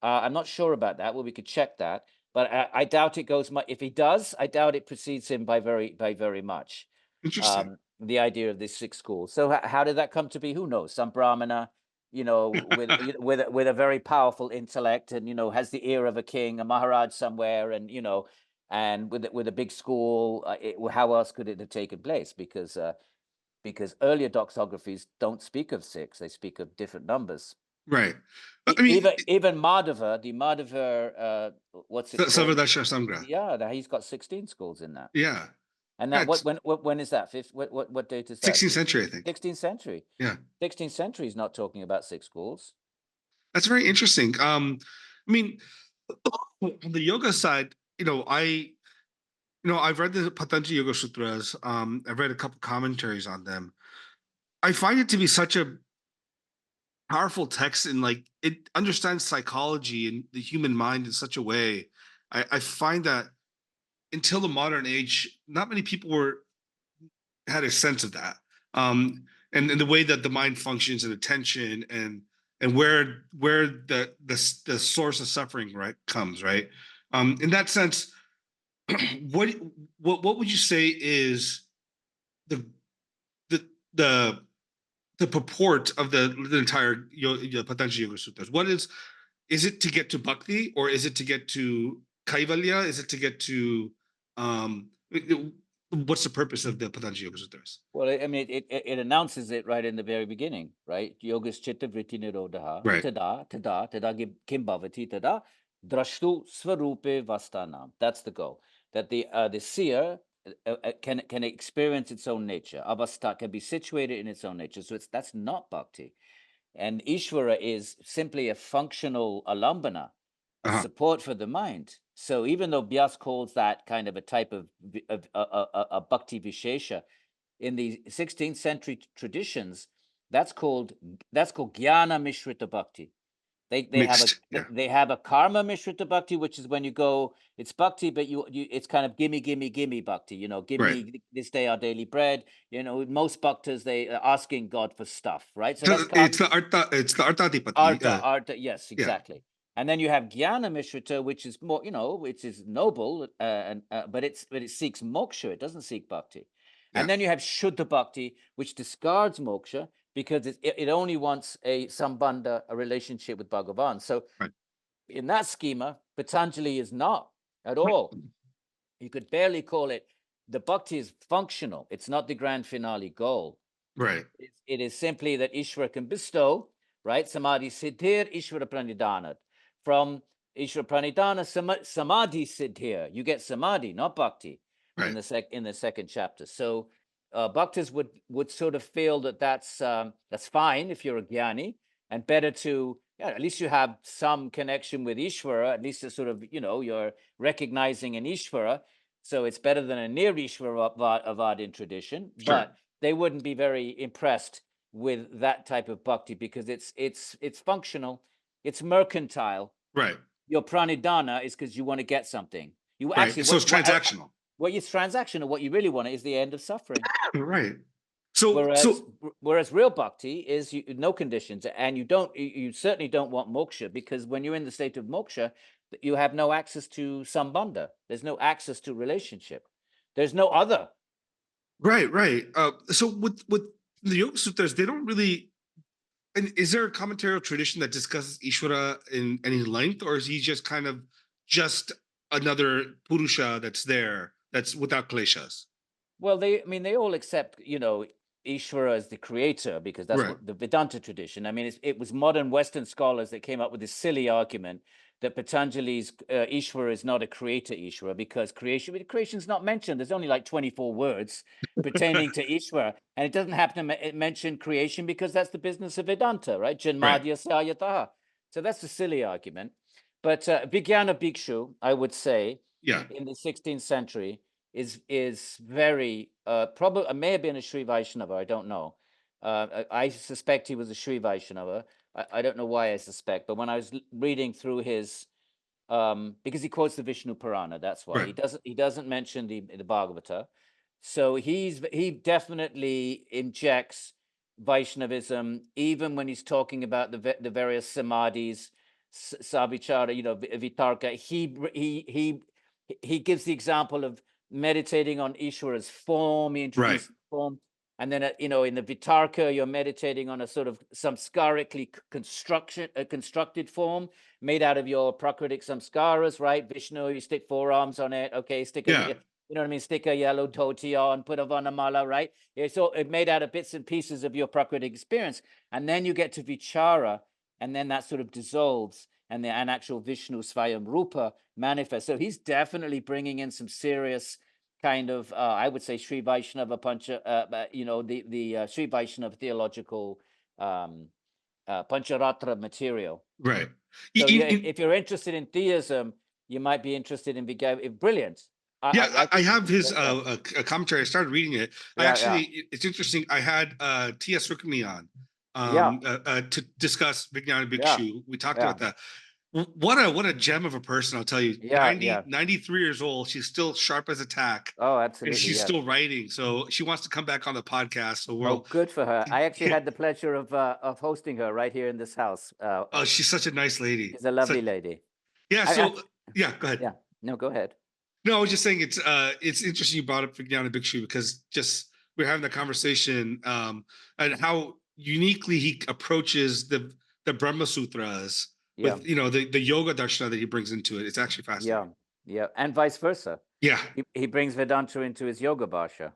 B: I'm not sure about that. Well, we could check that, but I doubt it goes much. If he does, I doubt it precedes him by very much.
A: Interesting.
B: The idea of these 6 schools. So how did that come to be? Who knows? Some Brahmana, with a very powerful intellect, and has the ear of a king, a Maharaj somewhere, and and with a big school, how else could it have taken place? Because earlier doxographies don't speak of 6; they speak of different numbers.
A: Right. I mean,
B: even Madhava, the Madhava, what's it called?
A: Savadasha Samgra.
B: Yeah, he's got 16 schools in that.
A: Yeah.
B: And that when is that? What date is that?
A: 16th century, I think.
B: 16th century.
A: Yeah.
B: 16th century is not talking about 6 schools.
A: That's very interesting. I mean, on the yoga side, I've read the Patanjali Yoga Sutras. I've read a couple commentaries on them. I find it to be such a powerful text, and like it understands psychology and the human mind in such a way. I find that until the modern age, not many people had a sense of that. And the way that the mind functions and attention and where the source of suffering comes, right? In that sense, what would you say is the purport of the entire Patanjali Yoga Sutras? What is it to get to Bhakti, or is it to get to Kaivalya? Is it to get to what's the purpose of the Patanjali Yoga Sutras?
B: Well, I mean, it announces it right in the very beginning, right? Yogas chitta vritti nirodha,
A: Right.
B: tada kim bhavati tada Drashtu Svarupe Vastanam. That's the goal. That the seer can experience its own nature. Avastha can be situated in its own nature. So that's not bhakti. And Ishvara is simply a functional alambana, a support for the mind. So even though Vyas calls that kind of a type of a bhakti vishesha, in the 16th century traditions, that's called jnana mishrita bhakti. They have a karma mishrita bhakti, which is when you go, it's bhakti, but you it's kind of gimme bhakti. You know, give me this day our daily bread. You know, most bhaktas, they are asking God for stuff, right? So that's
A: It's the artadipati.
B: arta. Yes, exactly. And then you have jnana mishrita, which is more, you know, which is noble, but it seeks moksha. It doesn't seek bhakti. And then you have Shuddha Bhakti, which discards moksha because it only wants a sambandha, a relationship with Bhagavān. So in that schema, Patanjali is not at all. You could barely call it, the bhakti is functional. It's not the grand finale goal.
A: Right.
B: It is simply that Ishvara can bestow, right? Samadhi siddhir Ishvara pranidhanat. From Ishvara pranidhana, samadhi siddhir. You get samadhi, not bhakti. In the second chapter. So bhaktas would sort of feel that that's fine if you're a jnani, and better to, at least you have some connection with Ishvara, at least a sort of, you know, you're recognizing an Ishvara, so it's better than a near Ishvara Avadin tradition. But they wouldn't be very impressed with that type of bhakti because it's functional, it's mercantile.
A: Right.
B: Your pranidhana is because you want to get something. You
A: actually, so it's transactional.
B: What it's transactional, what you really want is the end of suffering.
A: Right.
B: Whereas real bhakti is no conditions, and you certainly don't want moksha, because when you're in the state of moksha, you have no access to sambandha. There's no access to relationship. There's no other.
A: Right. So with the Yoga Sutras, they don't really. And is there a commentarial tradition that discusses Ishvara in any length, or is he just kind of just another Purusha that's there, that's without kleshas?
B: Well, they all accept, you know, Ishvara as the creator, because that's what the Vedanta tradition. I mean, it was modern Western scholars that came up with this silly argument that Patanjali's Ishvara is not a creator Ishvara, because creation's not mentioned. There's only like 24 words pertaining to Ishvara, and it doesn't happen to mention creation because that's the business of Vedanta, right? Janmadya Sayataha. So that's a silly argument. But Vijnana Bhikshu, I would say, in the 16th century, is very probably, may have been a Sri Vaishnava, I don't know. I suspect he was a Sri Vaishnava. I don't know why I suspect, but when I was reading through his, because he quotes the Vishnu Purāṇa, that's why. He doesn't mention the Bhagavata. So he definitely injects Vaishnavism, even when he's talking about the various samadhis, savichara, you know, vitarka. He gives the example of meditating on Ishvara's form. He introduces form. And then, you know, in the Vitarka, you're meditating on a sort of samskarically constructed form made out of your prakritic samskaras, right? Vishnu, you stick 4 arms on it. Okay, you know what I mean? Stick a yellow dhoti on, put a vanamala, right? It's all made out of bits and pieces of your prakritic experience. And then you get to Vichara, and then that sort of dissolves, and an actual Vishnu Svayam Rupa manifests. So he's definitely bringing in some serious kind of, I would say, Sri Vaishnava Pancha, you know, the Sri Vaishnava theological Pancharatra material.
A: Right.
B: So if you're interested in theism, you might be interested in brilliant.
A: I have his a commentary. I started reading it. It's interesting. I had T.S. Rukmini on to discuss Vijnana Bhikshu. We talked about that. What a gem of a person, I'll tell you. 93 years old. She's still sharp as a tack.
B: Oh, absolutely.
A: And she's still writing. So she wants to come back on the podcast. So
B: good for her. I actually had the pleasure of hosting her right here in this house.
A: Oh, she's such a nice lady.
B: She's a lovely lady.
A: Yeah. So go ahead.
B: Yeah. No, go ahead.
A: No, I was just saying it's interesting you brought up Vijnana Bhikshu, because just we're having the conversation and how uniquely he approaches the Brahma Sutras. With, you know, the yoga darshana that he brings into it. It's actually fascinating.
B: Yeah, and vice versa.
A: Yeah.
B: He brings Vedanta into his yoga bhasha.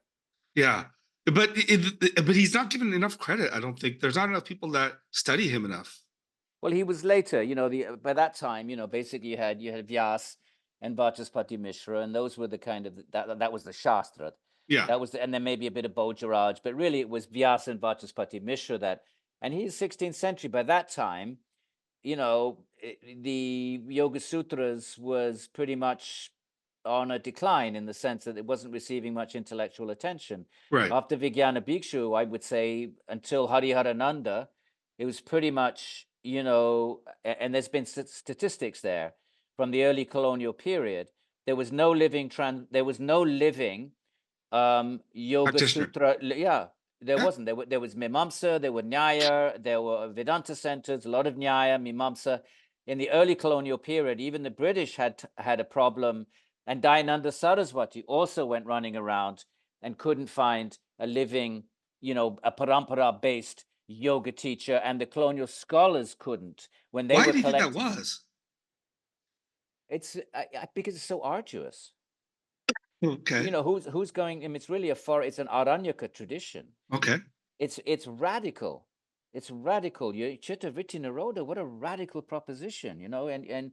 A: Yeah. But he's not given enough credit, I don't think. There's not enough people that study him enough.
B: Well, he was later, by that time, basically you had Vyas and Vachaspati Mishra, and those were the kind of, that was the Shastra.
A: Yeah.
B: That was, and then maybe a bit of Bhojaraj, but really it was Vyasa and Vachaspati Mishra and he's 16th century. By that time, the Yoga Sutras was pretty much on a decline in the sense that it wasn't receiving much intellectual attention.
A: Right.
B: After Vijnana Bhikshu, I would say until Hariharananda, it was pretty much, and there's been statistics there from the early colonial period. There was no living Yoga
A: Practitioner.
B: Sutra. Yeah, there
A: Yeah.
B: wasn't. There was Mimamsa, there were Nyaya, there were Vedanta centers, a lot of Nyaya, Mimamsa. In the early colonial period, even the British had a problem, and Dayananda Saraswati also went running around and couldn't find a living, a parampara-based yoga teacher, and the colonial scholars couldn't. When they
A: Why
B: were
A: do you think that
B: collecting,
A: was?
B: it's because it's so arduous.
A: Okay.
B: Who's going? I mean, it's really it's an Aranyaka tradition.
A: Okay.
B: It's radical. It's radical. Chitta Vritti Nirodha, what a radical proposition, and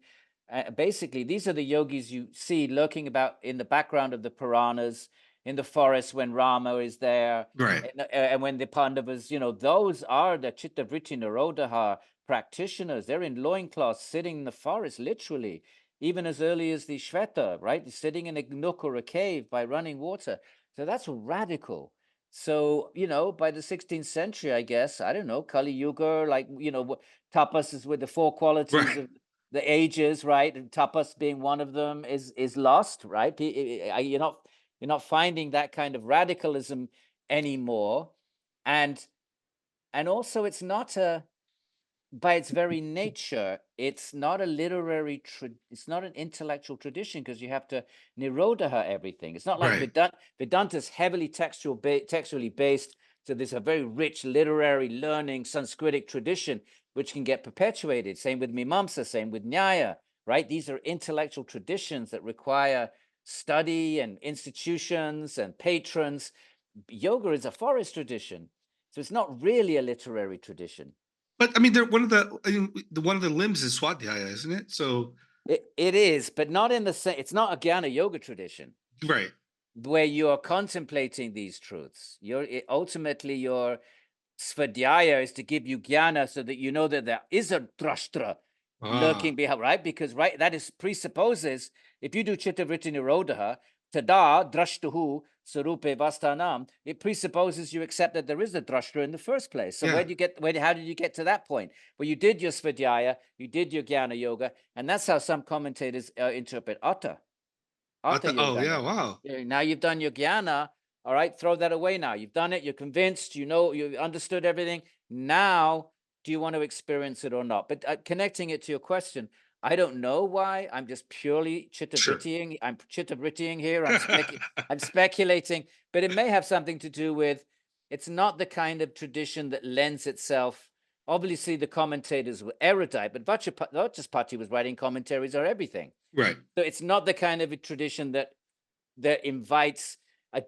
B: basically these are the yogis you see lurking about in the background of the Puranas, in the forest when Rama is there,
A: Right.
B: and when the Pandavas, those are the Chitta Vritti Nirodha practitioners. They're in loincloths sitting in the forest, literally, even as early as the Shveta, right? Sitting in a nook or a cave by running water. So that's radical. So, by the 16th century, I guess, I don't know, Kali Yuga, like, tapas is with the four qualities
A: Right.
B: of the ages, right? And tapas being one of them is lost, right? You're not finding that kind of radicalism anymore. And also it's not by its very nature, it's not a literary, it's not an intellectual tradition, because you have to nirodha everything. It's not like
A: Right.
B: Vedanta is heavily textually based. So there's a very rich literary learning Sanskritic tradition, which can get perpetuated. Same with Mimamsa, same with Nyaya, right? These are intellectual traditions that require study and institutions and patrons. Yoga is a forest tradition. So it's not really a literary tradition.
A: But I mean, they're one of the limbs is Swadhyaya, isn't it? So
B: It is, but not in the same. It's not a Jnana Yoga tradition
A: right.
B: where you are contemplating these truths. Ultimately your svadhyaya is to give you jnana so that you know that there is a drashtra lurking
A: Ah.
B: behind, right? Because that is presupposes, if you do chitta vritti nirodha, tada drashtuhu sarupe vastanam, it presupposes you accept that there is a drashtra in the first place. So
A: Yeah.
B: how did you get to that point? Well, you did your svadhyaya, you did your jnana yoga, and that's how some commentators interpret atta
A: Oh yeah.
B: yogana.
A: Wow.
B: Now you've done your jnana. All right, throw that away now. You've done it. You're convinced. You understood everything. Now, do you want to experience it or not? But connecting it to your question, I don't know why. I'm just purely
A: Sure.
B: chitta-vrittying. I'm chitta-vrittying here. I'm speculating. But it may have something to do with, it's not the kind of tradition that lends itself. Obviously, the commentators were erudite, but Vachaspati was writing commentaries on everything.
A: Right.
B: So it's not the kind of a tradition that invites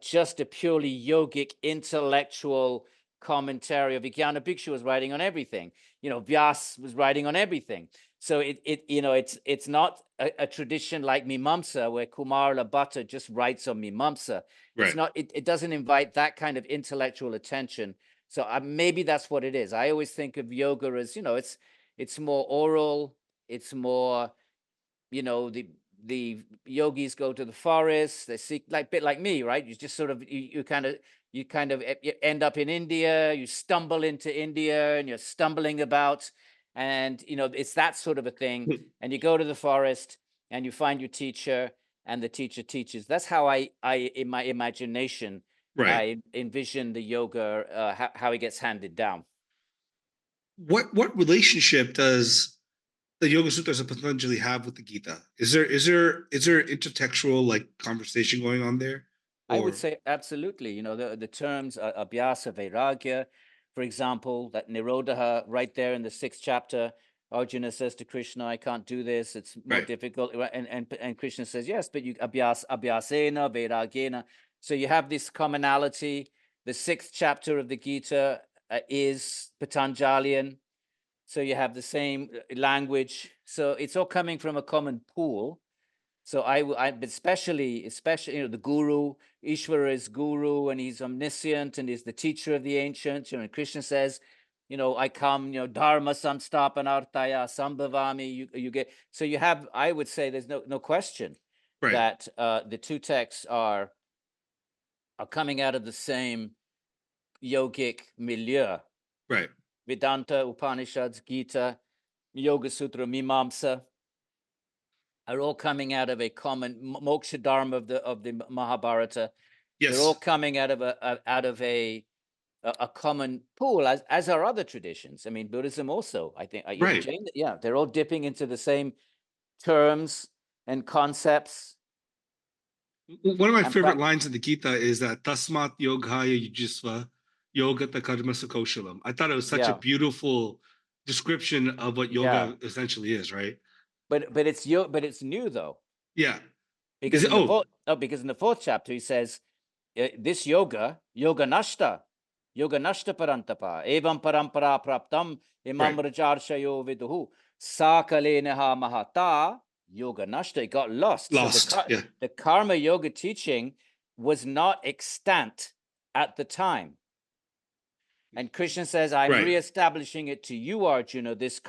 B: just a purely yogic intellectual commentary. Of Vijnana Bhikshu was writing on everything. Vyas was writing on everything. So it's not a tradition like Mimamsa where Kumara Bhatta just writes on Mimamsa. It's
A: Right.
B: not. It doesn't invite that kind of intellectual attention. So maybe that's what it is. I always think of yoga as it's more oral. It's more the yogis go to the forest. They seek, bit like me, right? You just sort of you kind of end up in India. You stumble into India, and you're stumbling about, and it's that sort of a thing. And you go to the forest, and you find your teacher, and the teacher teaches. That's how I in my imagination,
A: Right.
B: I envision the yoga, how it gets handed down.
A: What relationship does the Yoga Sutras of Patanjali have with the Gita? Is there intertextual like conversation going on there?
B: I would
A: Or
B: say absolutely. The terms abhyasa, vairagya, for example, that nirodha right there in the 6th chapter. Arjuna says to Krishna, "I can't do this. It's more
A: right.
B: difficult." And Krishna says, "Yes, but you abhyasena, vairagyena." So you have this commonality. The 6th chapter of the Gita is Patanjalian. So you have the same language. So it's all coming from a common pool. So but especially, the guru, Ishvara is guru, and he's omniscient, and he's the teacher of the ancients. And Krishna says, I come, dharma samstapanartaya sambhavami. You get. So you have. I would say there's no question that the two texts are coming out of the same yogic milieu.
A: Right.
B: Vedanta, Upanishads, Gita, Yoga Sutra, Mimamsa are all coming out of a common moksha dharma of the Mahabharata.
A: Yes.
B: They're all coming out of a common pool, as are other traditions. I mean, Buddhism also, I think.
A: Right.
B: Jain, they're all dipping into the same terms and concepts.
A: One of my favorite lines in the Gita is that Tasmat Yogaya Yujisva Yogata Karma Sukoshalam. I thought it was such a beautiful description of what yoga essentially is, right?
B: But it's new though.
A: Yeah.
B: Because in the fourth chapter he says, this yoga nashta parantapa evam parampara praptam imam rajarshayo viduhu sakalenaha mahata yoga nashta. It got lost. So the karma yoga teaching was not extant at the time. And Krishna says, I'm reestablishing it to you, Arjuna, this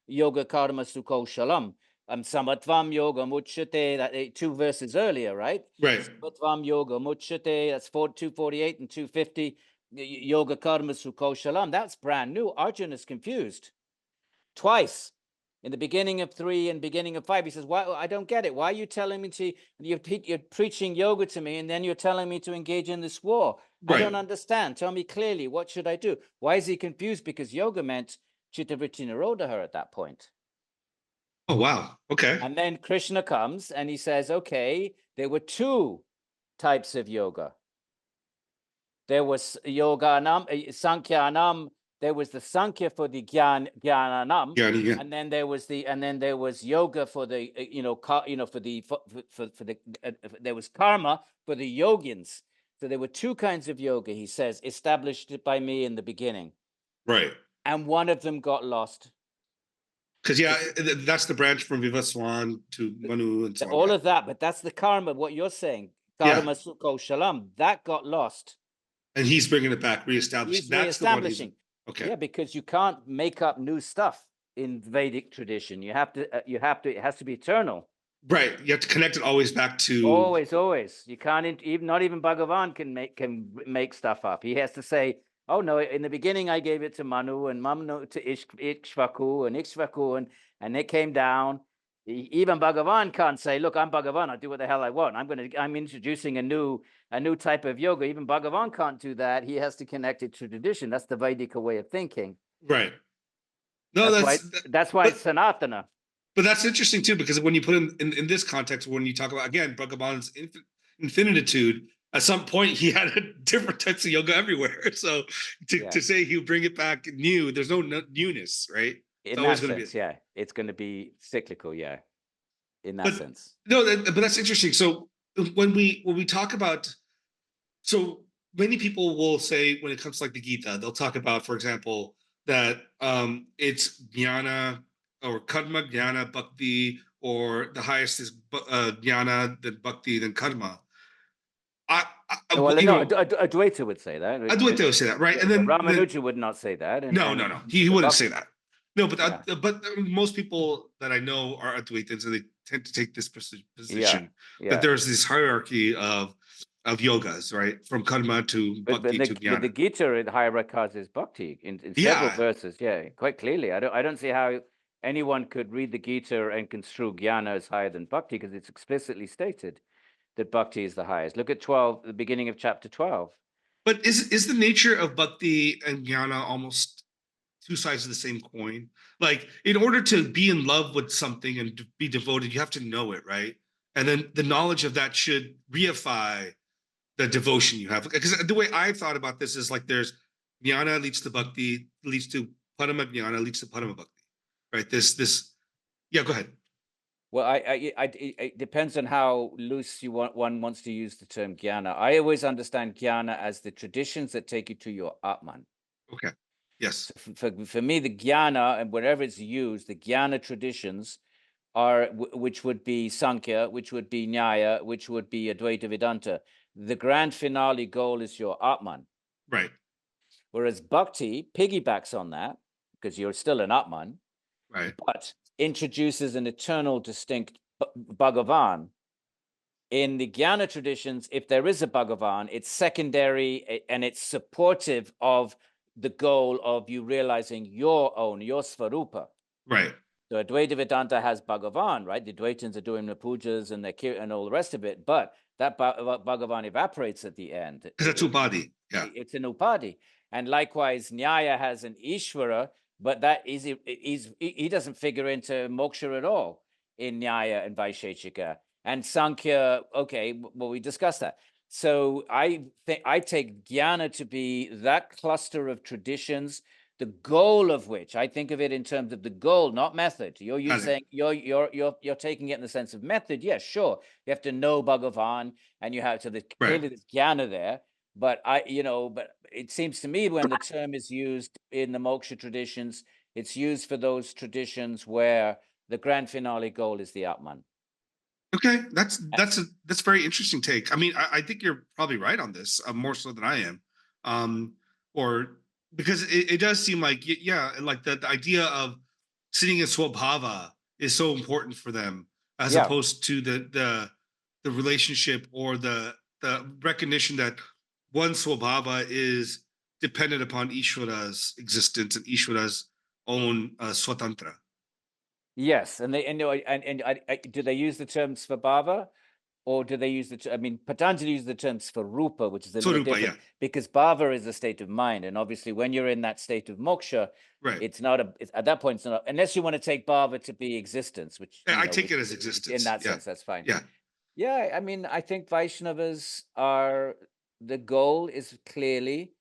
B: yoga karma sukho shalam. Samatvam yoga muchyate, that 2 verses earlier, right?
A: Right.
B: Samatvam yoga muchyate, that's 248 and 250, yoga karma sukho shalam. That's brand new. Arjuna is confused. Twice. In the beginning of 3 and beginning of 5, he says, "Why? I don't get it. Why are you telling me you're preaching yoga to me, and then you're telling me to engage in this war? I don't understand. Tell me clearly, what should I do?" Why is he confused? Because yoga meant chittavritti nirodha at that point.
A: Oh, wow. Okay.
B: And then Krishna comes and he says, okay, there were 2 types of yoga. There was yoganam, sankyanam. There was the Samkhya for the jnanam, and then there was yoga for the there was karma for the yogins. So there were 2 kinds of yoga, he says, established by me in the beginning.
A: Right.
B: And one of them got lost.
A: Because that's the branch from Vivaswan to Manu and so on.
B: All of that, but that's the karma. What you're saying, karma sukho shalam, that got lost.
A: And he's bringing it back, reestablishing.
B: He's reestablishing. Okay. Yeah, because you can't make up new stuff in Vedic tradition. You have to. It has to be eternal.
A: Right. You have to connect it always back to.
B: Always. You can't. Not even Bhagavān can make stuff up. He has to say, "Oh no! In the beginning, I gave it to Manu, and Manu to Ikshvaku, and it came down." Even Bhagavān can't say, "Look, I'm Bhagavān. I do what the hell I want. I'm introducing a new type of yoga." Even Bhagavān can't do that. He has to connect it to tradition. That's the Vedic way of thinking.
A: Right. No,
B: that's why it's Sanatana.
A: But that's interesting too, because when you put in this context, when you talk about, again, Bhagavān's infinitude, at some point he had different types of yoga everywhere. So to say he'll bring it back new, there's no newness, right?
B: In that sense, it's going to be cyclical, in that sense.
A: No, but that's interesting. So when we talk about, so many people will say, when it comes to like the Gita, they'll talk about, for example, that it's jnana or karma, jnana, bhakti, or the highest is jnana, then bhakti, then karma.
B: Advaita would say that.
A: Advaita would say that, right? And then
B: Ramanuja would not say that.
A: No. He wouldn't say that. No, but most people that I know are Advaitins, and they tend to take this position that there's this hierarchy of yogas, right? From karma to bhakti to jnana.
B: But the Gita it hierarchizes bhakti in several verses, quite clearly. I don't see how anyone could read the Gita and construe jnana as higher than bhakti, because it's explicitly stated that bhakti is the highest. Look at 12, the beginning of chapter 12.
A: But is the nature of bhakti and jnana almost 2 sides of the same coin? Like, in order to be in love with something and to be devoted, you have to know it, right? And then the knowledge of that should reify the devotion you have. Because the way I thought about this is like, there's jnana leads to bhakti, leads to parama jnana, leads to parama bhakti, right? Go ahead.
B: Well, it depends on how loose one wants to use the term jnana. I always understand jnana as the traditions that take you to your Atman.
A: Okay. Yes.
B: So for me, the jnana, and wherever it's used, the jnana traditions are, which would be Samkhya, which would be Nyaya, which would be Advaita Vedanta. The grand finale goal is your Atman.
A: Right.
B: Whereas Bhakti piggybacks on that, because you're still an Atman,
A: Right.
B: but introduces an eternal distinct Bhagavān. In the Jnana traditions, if there is a Bhagavān, it's secondary and it's supportive of the goal of you realizing your Svarupa.
A: Right.
B: So Advaita Vedanta has Bhagavān, right? The Advaitins are doing the pujas and and all the rest of it, but that Bhagavān evaporates at the end.
A: Because that's Upadhi. Yeah.
B: It's an Upadhi. And likewise, Nyaya has an Ishvara, but that he doesn't figure into moksha at all in Nyaya and Vaisheshika. And Sankhya, okay, well, we discussed that. So I take Jnana to be that cluster of traditions, the goal of which I think of it in terms of the goal, not method. You're saying you're taking it in the sense of method. Yes, sure. You have to know Bhagavān, and you have to clearly there's jnana there. But but it seems to me when the term is used in the moksha traditions, it's used for those traditions where the grand finale goal is the Atman.
A: Okay, that's a very interesting take. I mean, I think you're probably right on this, more so than I am, or because it does seem like like the idea of sitting in swabhava is so important for them, as opposed to the relationship or the recognition that one swabhava is dependent upon Ishvara's existence and Ishvara's own swatantra.
B: Yes, and do they use the term svabhava, or do they use the? I mean, Patanjali uses the term svarupa, which is a little different, because bhava is a state of mind, and obviously, when you're in that state of moksha, it's not at that point. It's not, unless you want to take bhava to be existence, which
A: I take it as existence.
B: In that sense, that's fine.
A: Yeah.
B: I mean, I think Vaishnavas are, the goal is clearly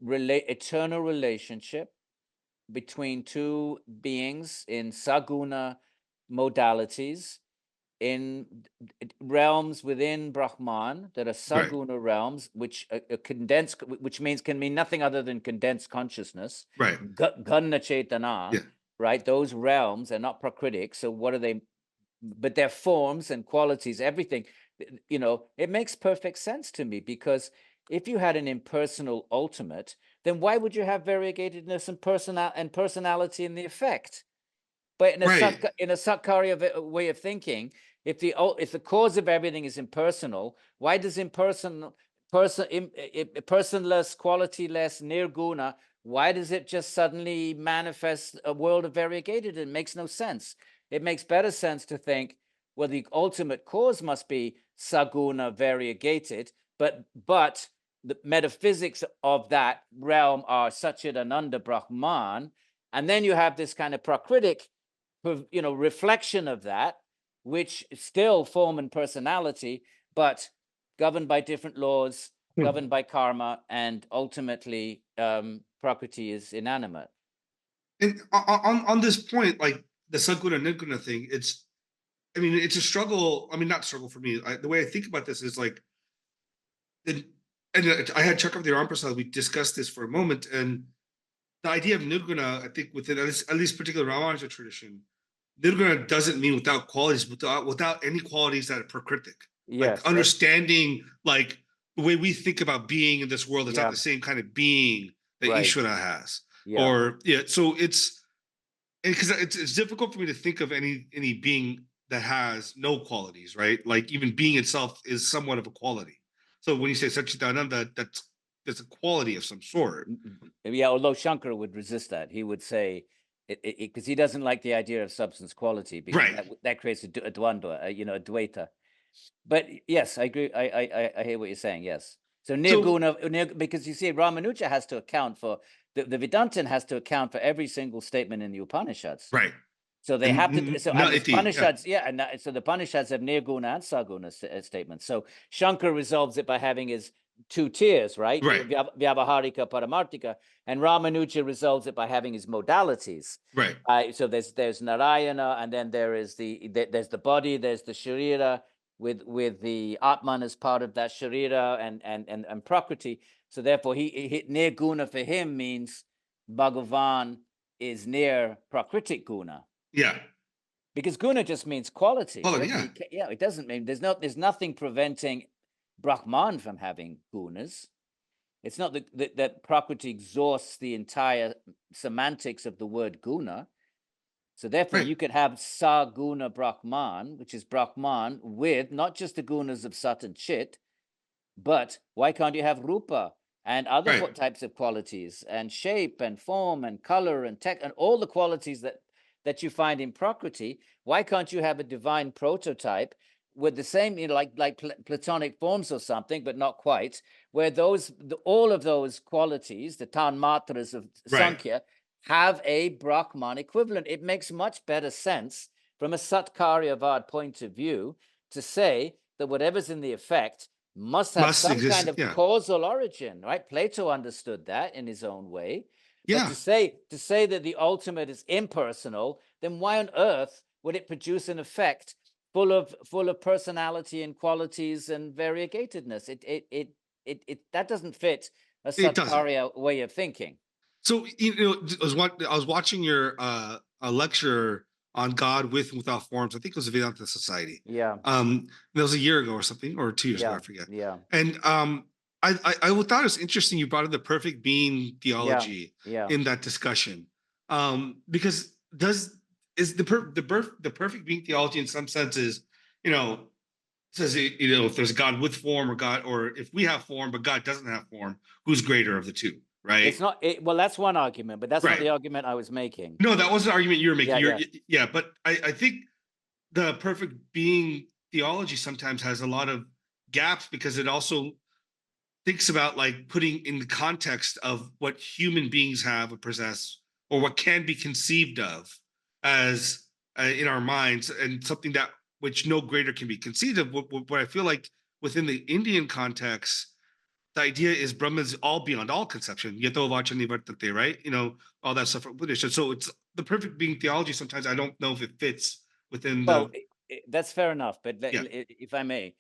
B: eternal relationship between two beings in saguna modalities, in realms within Brahman that are saguna realms, which condensed, which can mean nothing other than condensed consciousness.
A: Right.
B: Ganna Chetana. Right. Those realms are not prakritic. So what are they? But their forms and qualities, everything. It makes perfect sense to me, because if you had an impersonal ultimate, then why would you have variegatedness and personality in the effect? But in a Sakarya way of thinking, if the cause of everything is impersonal, why does personless, qualityless, nirguna, why does it just suddenly manifest a world of variegated? It makes no sense. It makes better sense to think, well, the ultimate cause must be saguna, variegated, but the metaphysics of that realm are Satchidananda Brahman, and then you have this kind of prakritic, reflection of that, which is still form and personality, but governed by different laws, governed by karma, and ultimately prakriti is inanimate.
A: And on this point, like the sadguna nirguna thing, it's a struggle. I mean, not struggle for me. The way I think about this is like, and I had Chakravarti Ramprasad, we discussed this for a moment, and the idea of nirguna, I think within at least particular Ramanuja tradition, nirguna doesn't mean without qualities, without any qualities that are prakritic.
B: Yes,
A: like understanding, like the way we think about being in this world is not the same kind of being that Ishvara has. Or so it's because it's difficult for me to think of any being that has no qualities, right? Like even being itself is somewhat of a quality. So when you say Satchidananda, that's a quality of some sort.
B: Yeah, although Shankara would resist that. He would say, because he doesn't like the idea of substance quality, because that creates a dvandva, a dvaita. But yes, I agree. I hear what you're saying. Yes. So nirguna, because you see, Ramanuja has to account for, the Vedantin has to account for every single statement in the Upanishads.
A: Right.
B: So they have to. So and the Upanishads, so the Upanishads have nirguna and saguna statements. So Shankar resolves it by having his two tiers, right? Vyavaharika, Paramartika, and Ramanuja resolves it by having his modalities.
A: Right.
B: So there's Narayana, and then there's the body, there's the Sharira, with the Atman as part of that Sharira and Prakriti. So therefore, he nirguna for him means Bhagavān is near prakritic guna.
A: Yeah.
B: Because guna just means quality.
A: Quality,
B: Whatever it doesn't mean there's nothing preventing Brahman from having gunas. It's not that Prakriti exhausts the entire semantics of the word guna. So therefore,
A: Right.
B: you could have Saguna Brahman, which is Brahman with not just the gunas of Sat and Chit, but why can't you have Rupa and other
A: Right.
B: types of qualities and shape and form and color and tech and all the qualities that you find in Prakriti? Why can't you have a divine prototype with the same, like Platonic forms or something, but not quite, where all of those qualities, the tanmatras of
A: Right.
B: Samkhya, have a Brahman equivalent? It makes much better sense from a Satkaryavad point of view to say that whatever's in the effect must have some
A: exist.
B: kind of causal origin, right? Plato understood that in his own way.
A: Yeah.
B: But to say that the ultimate is impersonal, then why on earth would it produce an effect full of personality and qualities and variegatedness? It that doesn't fit a Satkarya way of thinking.
A: So I was watching your a lecture on God with and without forms. I think it was a Vedanta Society.
B: Yeah.
A: That was a year ago or something, or 2 years ago, I forget.
B: Yeah.
A: And I thought it was interesting you brought in the perfect being theology in that discussion. Because is the perfect being theology in some senses, says if there's a God with form or if we have form but God doesn't have form, who's greater of the two? Right.
B: It's not well, that's one argument, but that's not the argument I was making.
A: No, that was the argument you were making.
B: Yeah.
A: But I think the perfect being theology sometimes has a lot of gaps because it also thinks about like putting in the context of what human beings have or possess or what can be conceived of as in our minds, and something that which no greater can be conceived of. What I feel like within the Indian context, the idea is Brahma is all beyond all conception. Yato vacha nivartate, right? All that stuff. So it's the perfect being theology. Sometimes I don't know if it fits within
B: well, that's fair enough. But
A: Yeah.
B: if I may,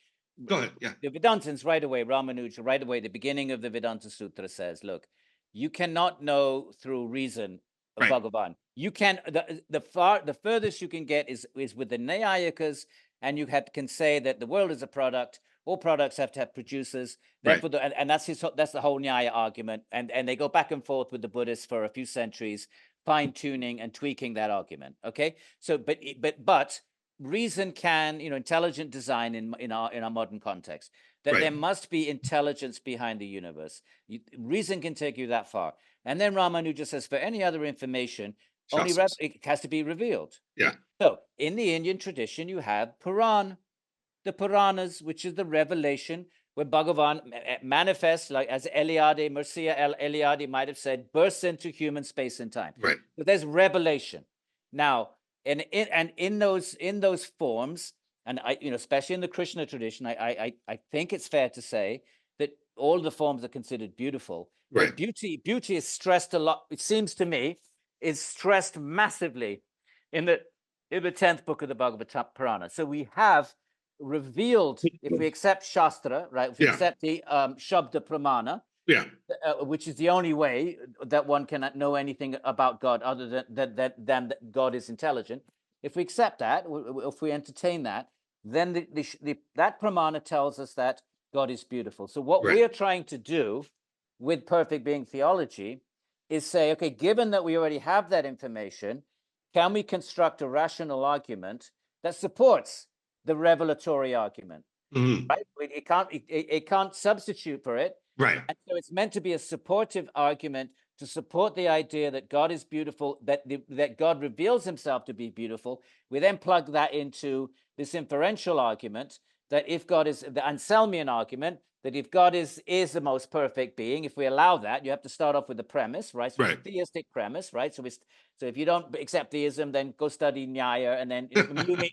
A: Go ahead. Yeah.
B: The Vedantins right away, Ramanuja right away, the beginning of the Vedanta Sutra says, look, you cannot know through reason of
A: Right.
B: Bhagavan. You can the furthest you can get is with the Nyayikas, and you can say that the world is a product. All products have to have producers. Therefore, and that's the whole Nyaya argument. And they go back and forth with the Buddhists for a few centuries, fine tuning and tweaking that argument. Okay, so but reason can, intelligent design in our modern context, that there must be intelligence behind the universe. Reason can take you that far. And then Ramanuja says, for any other information, it has to be revealed.
A: Yeah.
B: So in the Indian tradition, you have Purāṇa, the Puranas, which is the revelation where Bhagavan manifests, like as Eliade, Mircea Eliade might have said, bursts into human space and time.
A: Right.
B: So there's revelation. Now, and in those forms, and especially in the Krishna tradition, I think it's fair to say that all the forms are considered beautiful.
A: Right.
B: But beauty is stressed a lot. It seems to me is stressed massively in the 10th book of the Bhagavata Purāṇa. So we have revealed, if we accept Shastra, right? If we accept the Shabda Pramana, which is the only way that one can know anything about God other than that God is intelligent. If we accept that, if we entertain that, then that Pramana tells us that God is beautiful. So what we are trying to do with perfect being theology is say, okay, given that we already have that information, can we construct a rational argument that supports the revelatory argument? Right? It can't substitute for it.
A: Right.
B: And so it's meant to be a supportive argument to support the idea that God is beautiful, that God reveals himself to be beautiful. We then plug that into this inferential argument that if God is the Anselmian argument, that if God is the most perfect being, if we allow that, you have to start off with the premise, right? So it's a theistic premise, right? So if you don't accept theism, then go study Nyaya, and then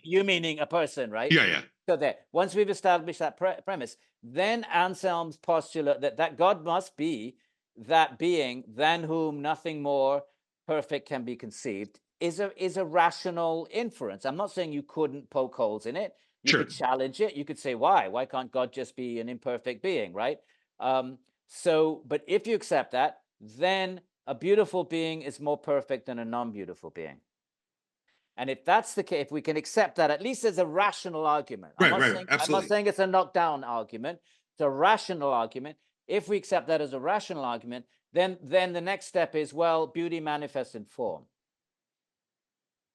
B: you meaning a person, right?
A: Yeah.
B: So there, once we've established that premise, then Anselm's postulate that God must be that being than whom nothing more perfect can be conceived is a rational inference. I'm not saying you couldn't poke holes in it. You could challenge it. You could say, why? Why can't God just be an imperfect being, right? But if you accept that, then a beautiful being is more perfect than a non-beautiful being. And if that's the case, if we can accept that, at least as a rational argument.
A: Right,
B: I'm
A: right, absolutely.
B: not saying it's a knockdown argument. It's a rational argument. If we accept that as a rational argument, then the next step is, well, beauty manifests in form.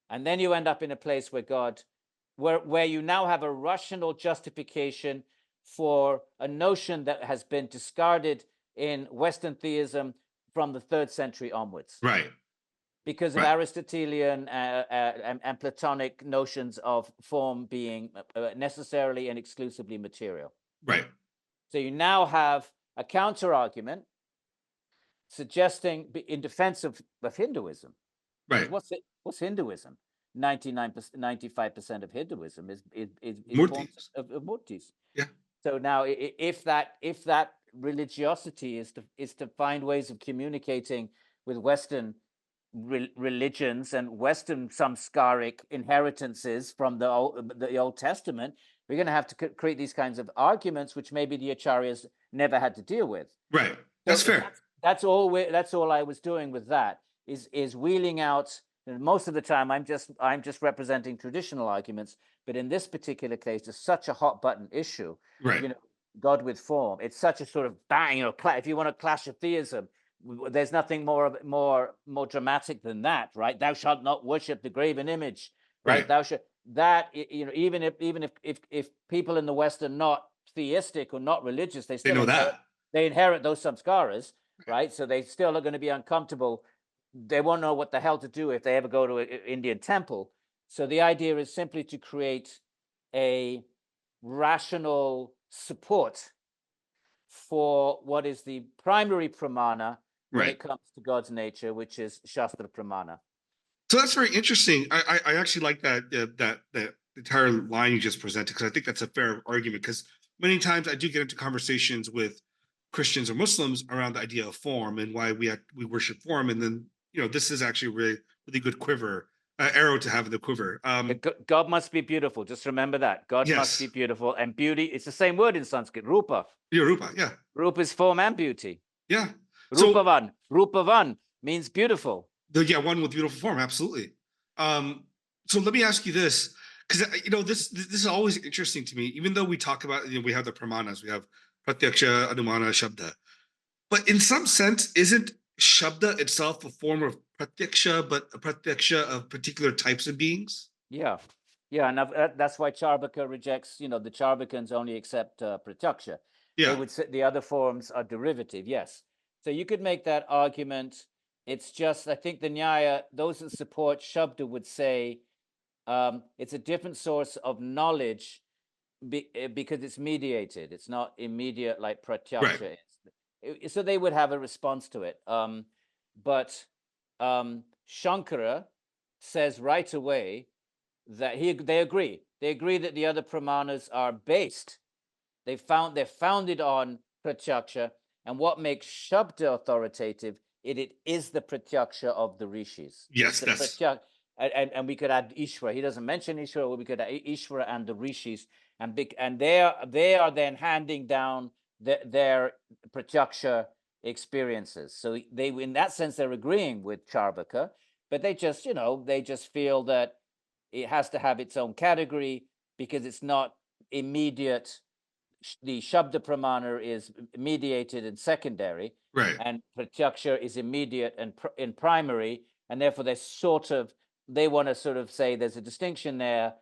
B: And then you end up in a place where God, where you now have a rational justification for a notion that has been discarded in Western theism from the 3rd century onwards.
A: Right.
B: Because of
A: Right.
B: Aristotelian and Platonic notions of form being necessarily and exclusively material.
A: Right.
B: So you now have a counter argument suggesting in defense of Hinduism.
A: Right.
B: What's Hinduism? 95% of Hinduism is
A: Murtis.
B: Forms of murtis.
A: Yeah.
B: So now, if that religiosity is to find ways of communicating with Western religions and Western samskaric inheritances from the Old Testament, we're going to have to create these kinds of arguments, which maybe the acharyas never had to deal with.
A: Right. That's fair.
B: That's all I was doing with that, is wheeling out. And most of the time, I'm just representing traditional arguments. But in this particular case, it's such a hot button issue.
A: Right.
B: You know, God with form. It's such a sort of bang. You know, if you want a clash of theism, there's nothing more dramatic than that, right? Thou shalt not worship the graven image, right? Thou shalt that. You know, even if people in the West are not theistic or not religious, they still inherit those samskaras, right? So they still are going to be uncomfortable. They won't know what the hell to do if they ever go to an Indian temple. So the idea is simply to create a rational support for what is the primary pramana when it comes to God's nature, which is Shastra pramana.
A: So that's very interesting. I actually like that entire line you just presented, because I think that's a fair argument, because many times I do get into conversations with Christians or Muslims around the idea of form and why we worship form, and then this is actually really good arrow to have in the quiver.
B: God must be beautiful. Just remember that God must be beautiful, and beauty. It's the same word in Sanskrit, rupa.
A: Yeah, rupa. Yeah.
B: Rupa is form and beauty.
A: Yeah.
B: Rupavan. Rupavan means beautiful.
A: One with beautiful form. Absolutely. So let me ask you this, because this is always interesting to me. Even though we talk about we have the pramanas, we have pratyaksha, anumana, shabda, but in some sense, isn't shabda itself a form of pratyaksha, but a pratyaksha of particular types of beings?
B: Yeah, and that's why Charvaka rejects. The Charvakans only accept pratyaksha.
A: Yeah.
B: They would say the other forms are derivative. Yes, so you could make that argument. It's just, I think the Nyaya, those that support Shabda would say it's a different source of knowledge because it's mediated. It's not immediate like pratyaksha is. So they would have a response to it. But Shankara says right away that they agree. They agree that the other pramanas are based. They're founded on pratyaksha, and what makes Shabda authoritative, it is the pratyaksha of the rishis.
A: Yes, that's.
B: And we could add Ishvara. He doesn't mention Ishvara, but we could add Ishvara and the rishis, and they are then handing down their pratyaksha experiences. So they, in that sense, they're agreeing with Charvaka, but they just feel that it has to have its own category because it's not immediate. The Shabda Pramana is mediated and secondary, and Pratyaksha is immediate and in primary, and therefore they want to sort of say there's a distinction there,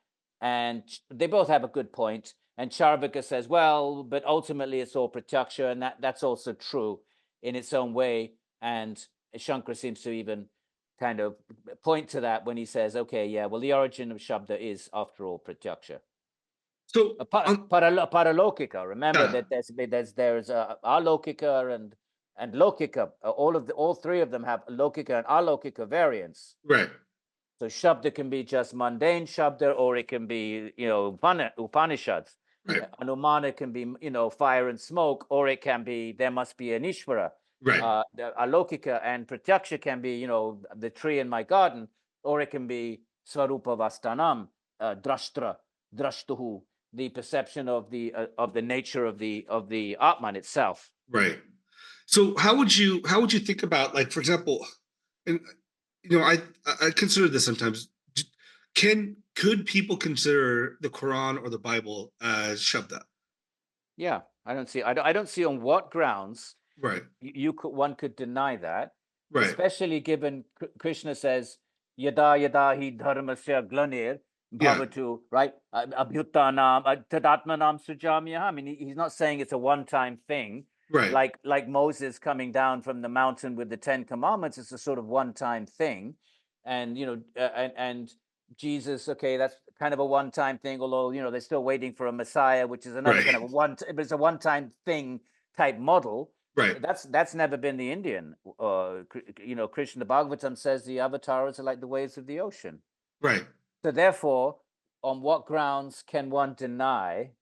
B: and they both have a good point. And Charvaka says, well, but ultimately it's all Pratyaksha, and that's also true in its own way. And Shankara seems to even kind of point to that when he says, okay, yeah, well, the origin of Shabda is, after all, Pratyaksha.
A: So
B: paralokika. Remember that there's alokika and lokika. All three of them have lokika and alokika variants.
A: Right.
B: So Shabda can be just mundane Shabda, or it can be Upanishads.
A: Right.
B: Anumana can be fire and smoke, or it can be there must be an Ishvara.
A: Right.
B: Alokika and Pratyaksha can be the tree in my garden, or it can be Swarupa Vastanam, drashtuhu, the perception of the nature of the Atman itself.
A: Right. So how would you think about, like, for example, and I consider this sometimes. Could people consider the Quran or the Bible as Shabda?
B: Yeah, I don't see on what grounds
A: Right.
B: one could deny that,
A: Right.
B: especially given Krishna says, "Yada yada hi dharmasya glanir
A: Yeah.
B: bhavatu," right? Abhyutanam tadatmanam sujamya. I mean, he's not saying it's a one-time thing,
A: Right.
B: like Moses coming down from the mountain with the Ten Commandments. It's a sort of one-time thing, and and Jesus, okay, that's kind of a one-time thing. Although they're still waiting for a Messiah, which is another
A: Right.
B: kind of but it's a one-time thing type model.
A: Right.
B: That's never been the Indian. Krishna Bhagavatam says the avatars are like the waves of the ocean.
A: Right.
B: So therefore, on what grounds can one deny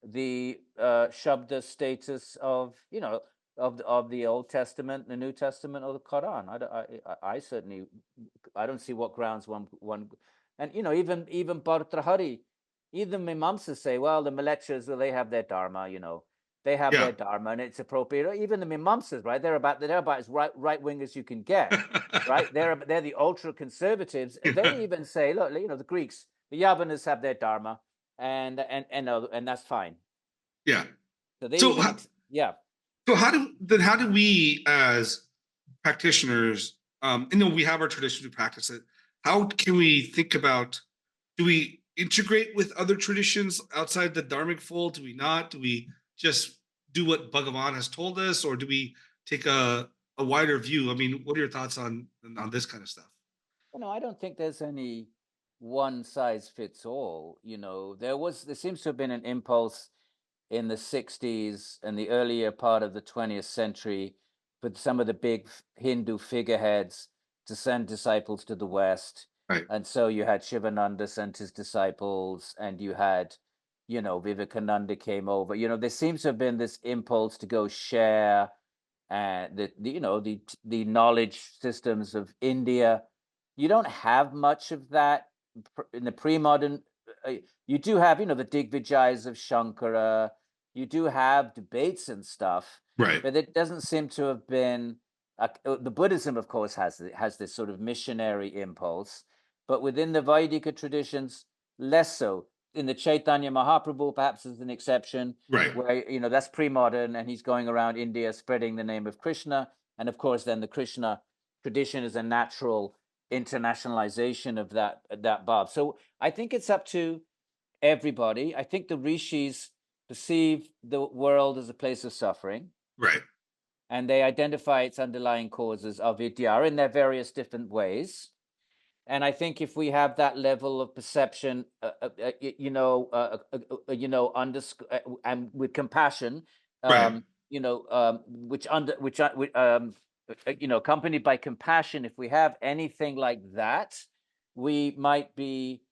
B: the Shabda status of the Old Testament, the New Testament, or the Quran? I certainly I don't see what grounds one and even Bhartrahari, even Mimamsas say, well, the Malechas, well, they have their dharma, they have
A: Yeah.
B: their dharma and it's appropriate. Or even the Mimamsas, right? They're about as right wing as you can get, right? They're the ultra conservatives. They even say, look, the Greeks, the Yavanas have their dharma, and that's fine.
A: Yeah.
B: So they
A: So,
B: even yeah.
A: so how do we as practitioners, we have our tradition to practice it. How can we think about, do we integrate with other traditions outside the dharmic fold? Do we not? Do we just do what Bhagavan has told us, or do we take a wider view? I mean, what are your thoughts on this kind of stuff?
B: I don't think there's any one size fits all. There seems to have been an impulse in the 60s and the earlier part of the 20th century for some of the big Hindu figureheads to send disciples to the West.
A: Right.
B: And so you had Shivananda sent his disciples, and you had, Vivekananda came over. There seems to have been this impulse to go share the knowledge systems of India. You don't have much of that in the pre-modern. You do have, the Digvijayas of Shankara. You do have debates and stuff,
A: Right.
B: but it doesn't seem to have been. The Buddhism, of course, has this sort of missionary impulse, but within the Vaidika traditions, less so. In the Chaitanya Mahaprabhu, perhaps is an exception,
A: Right.
B: where that's pre-modern, and he's going around India spreading the name of Krishna, and of course, then the Krishna tradition is a natural internationalization of that bhav. So I think it's up to everybody. I think the rishis perceive the world as a place of suffering,
A: Right.
B: and they identify its underlying causes of vidya in their various different ways. And I think if we have that level of perception, and with compassion,
A: Right.
B: accompanied by compassion, if we have anything like that, we might be,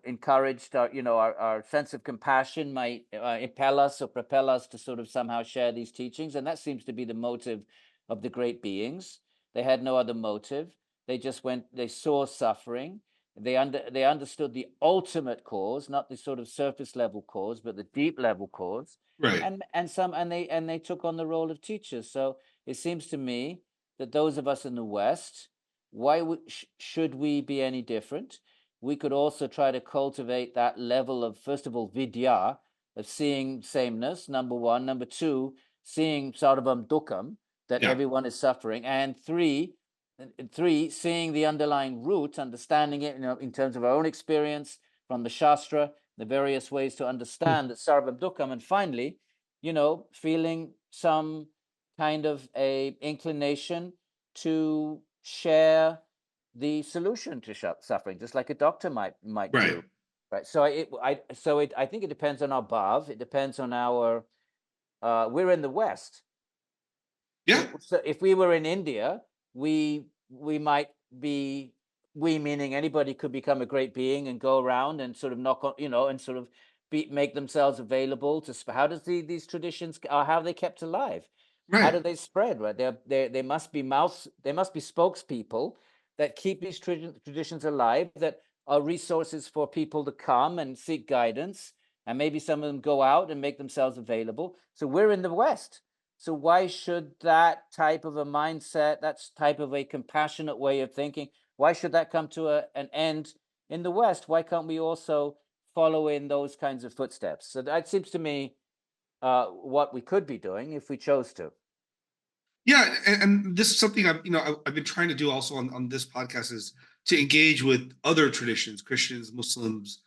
B: encouraged. Our sense of compassion might impel us or propel us to sort of somehow share these teachings, and that seems to be the motive of the great beings. They had no other motive. They just they saw suffering. They understood the ultimate cause, not the sort of surface level cause, but the deep level cause.
A: Right.
B: And they took on the role of teachers. So it seems to me that those of us in the West, why should we be any different? We could also try to cultivate that level of, first of all, vidya, of seeing sameness, number one. Number two, seeing sarvam dukkam, that
A: Yeah.
B: everyone is suffering. And three, seeing the underlying root, understanding it, in terms of our own experience from the Shastra, the various ways to understand that sarvam dukkam. And finally, feeling some kind of a inclination to share the solution to suffering, just like a doctor might
A: Right.
B: do. Right. So I think it depends on our bhav. It depends on our. We're in the West.
A: Yeah.
B: So if we were in India, we might be, we meaning anybody could become a great being and go around and sort of knock on, and sort of make themselves available to. How does these traditions? How are they kept alive? How
A: Right.
B: do they spread? Right, they must be There must be spokespeople that keep these traditions alive, that are resources for people to come and seek guidance and maybe some of them go out and make themselves available. So we're in the West. So why should that type of a mindset, that type of a compassionate way of thinking, why should that come to an end in the West? Why can't we also follow in those kinds of footsteps? So that seems to me what we could be doing if we chose to.
A: Yeah, and this is something I've been trying to do also on this podcast, is to engage with other traditions, Christians, Muslims,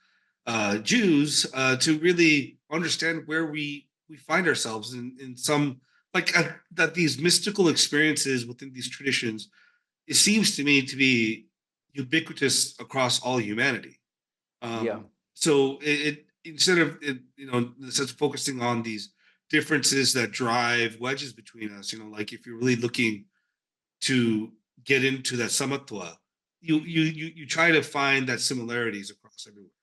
A: Jews, to really understand where we find ourselves in some, like, that these mystical experiences within these traditions. It seems to me to be ubiquitous across all humanity.
B: Yeah.
A: So it instead of instead of focusing on these differences that drive wedges between us, like if you're really looking to get into that samatwa, you try to find that similarities across everywhere.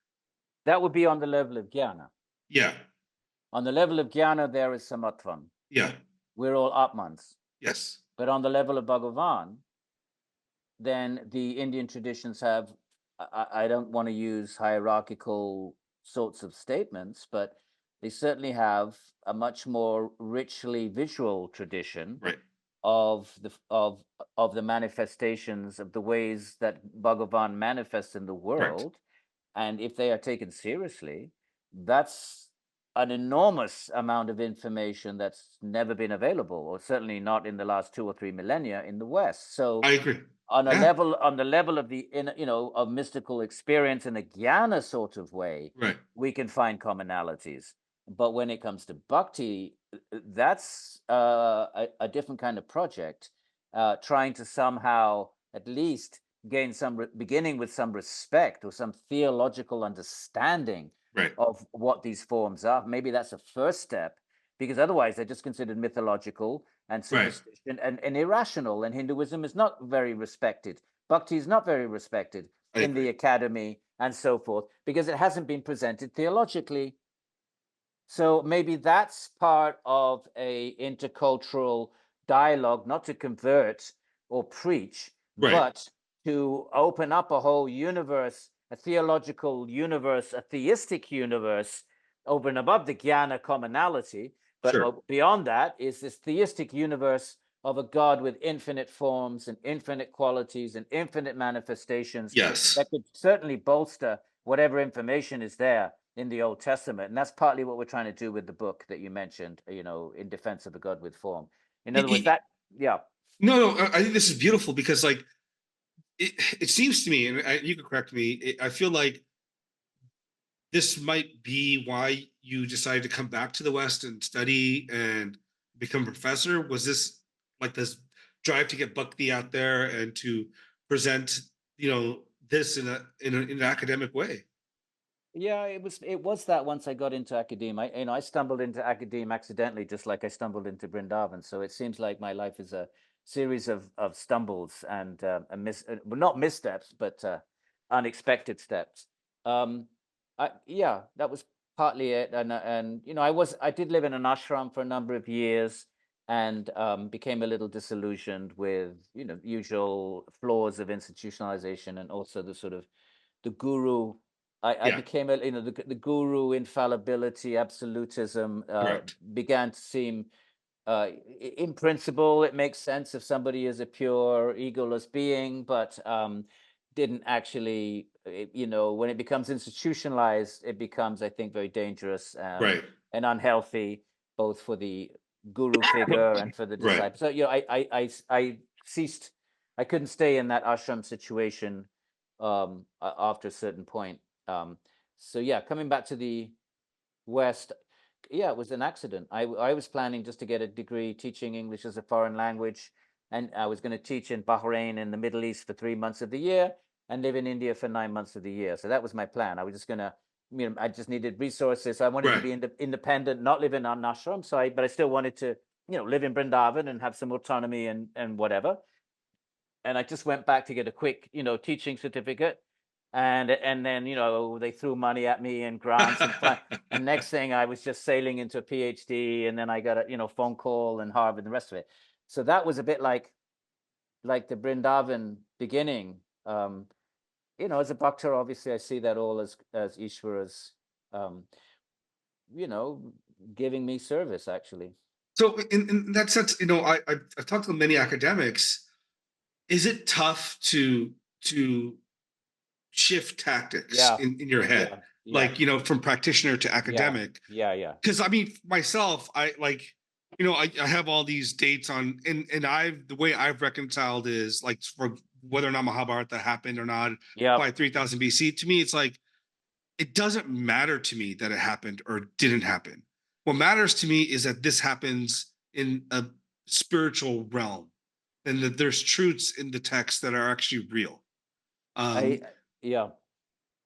B: That would be on the level of jnana.
A: Yeah.
B: On the level of jnana, there is samatvam.
A: Yeah.
B: We're all atmans.
A: Yes.
B: But on the level of Bhagavān, then the Indian traditions have, I don't want to use hierarchical sorts of statements, but they certainly have a much more richly visual tradition
A: Right.
B: of the manifestations of the ways that Bhagavan manifests in the world. And if they are taken seriously, that's an enormous amount of information that's never been available, or certainly not in the last 2 or 3 millennia in the West. So
A: I agree.
B: on
A: Yeah.
B: the level of the of mystical experience in a jnana sort of way,
A: Right.
B: we can find commonalities. But when it comes to bhakti, that's a different kind of project, trying to somehow at least gain beginning with some respect or some theological understanding
A: Right.
B: of what these forms are. Maybe that's a first step, because otherwise they're just considered mythological and
A: Right.
B: superstition and irrational. And Hinduism is not very respected. Bhakti is not very respected
A: I
B: in
A: agree.
B: the academy and so forth, because it hasn't been presented theologically. So maybe that's part of a intercultural dialogue, not to convert or preach,
A: Right.
B: but to open up a whole universe, a theological universe, a theistic universe over and above the jnana commonality. But
A: Sure.
B: beyond that is this theistic universe of a God with infinite forms and infinite qualities and infinite manifestations
A: Yes.
B: that could certainly bolster whatever information is there in the Old Testament. And that's partly what we're trying to do with the book that you mentioned, in defense of a God with form. In other words, yeah.
A: No, I think this is beautiful because, like, it seems to me, and you can correct me, I feel like this might be why you decided to come back to the West and study and become a professor. Was this like this drive to get Bhakti out there and to present, this in an academic way?
B: Yeah, it was that once I got into academia, I stumbled into academia accidentally, just like I stumbled into Vrindavan. So it seems like my life is a series of stumbles and well, not missteps, but unexpected steps. Um, yeah, that was partly it. And I did live in an ashram for a number of years, and became a little disillusioned with usual flaws of institutionalization, and also the sort of the guru. I
A: Yeah.
B: became the guru infallibility, absolutism
A: Correct.
B: began to seem, in principle, it makes sense if somebody is a pure egoless being, but didn't actually, when it becomes institutionalized, it becomes, I think, very dangerous,
A: Right.
B: and unhealthy, both for the guru figure and for the
A: Right.
B: disciple. So, I ceased, I couldn't stay in that ashram situation after a certain point. So yeah, coming back to the West, yeah, it was an accident. I was planning just to get a degree teaching English as a foreign language, and I was going to teach in Bahrain in the Middle East for 3 months of the year and live in India for 9 months of the year. So that was my plan. I was just going to, I just needed resources. So I wanted to
A: Right.
B: be independent, not live in an ashram. But I still wanted to, live in Vrindavan and have some autonomy and whatever. And I just went back to get a quick, teaching certificate, and then they threw money at me and grants and next thing I was just sailing into a PhD, and then I got a phone call and Harvard and the rest of it. So that was a bit like the Brindavan beginning. As a bhakta, obviously I see that all as Ishvara's giving me service, actually.
A: So in that sense, I've talked to many academics. Is it tough to shift tactics
B: Yeah,
A: in your head,
B: yeah, yeah,
A: like from practitioner to
B: yeah,
A: academic?
B: yeah, yeah.
A: Because I mean, myself, I like, I have all these dates on, and the way I've reconciled is like for whether or not Mahabharata happened or not
B: Yeah.
A: by 3000 BC. To me, it's like it doesn't matter to me that it happened or didn't happen. What matters to me is that this happens in a spiritual realm, and that there's truths in the text that are actually real.
B: I
A: Um,
B: Yeah.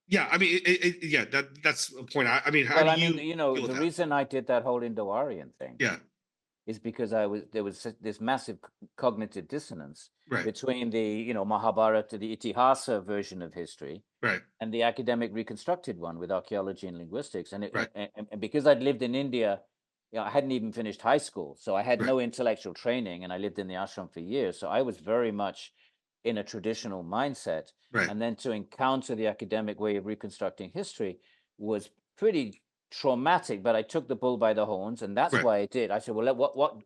A: yeah, I mean, yeah, that's a point. I mean, how
B: Well,
A: do
B: I mean,
A: you deal with
B: the
A: that?
B: reason I did that whole Indo-Aryan thing
A: Yeah,
B: is because there was this massive cognitive dissonance
A: right,
B: between the Mahabharata, the Itihasa version of history,
A: right,
B: and the academic reconstructed one with archaeology and linguistics.
A: right,
B: And because I'd lived in India, I hadn't even finished high school, so I had
A: right,
B: no intellectual training, and I lived in the ashram for years, so I was very much in a traditional mindset.
A: right,
B: And then to encounter the academic way of reconstructing history was pretty traumatic. But I took the bull by the horns, and that's
A: right.
B: why I did. I said, well,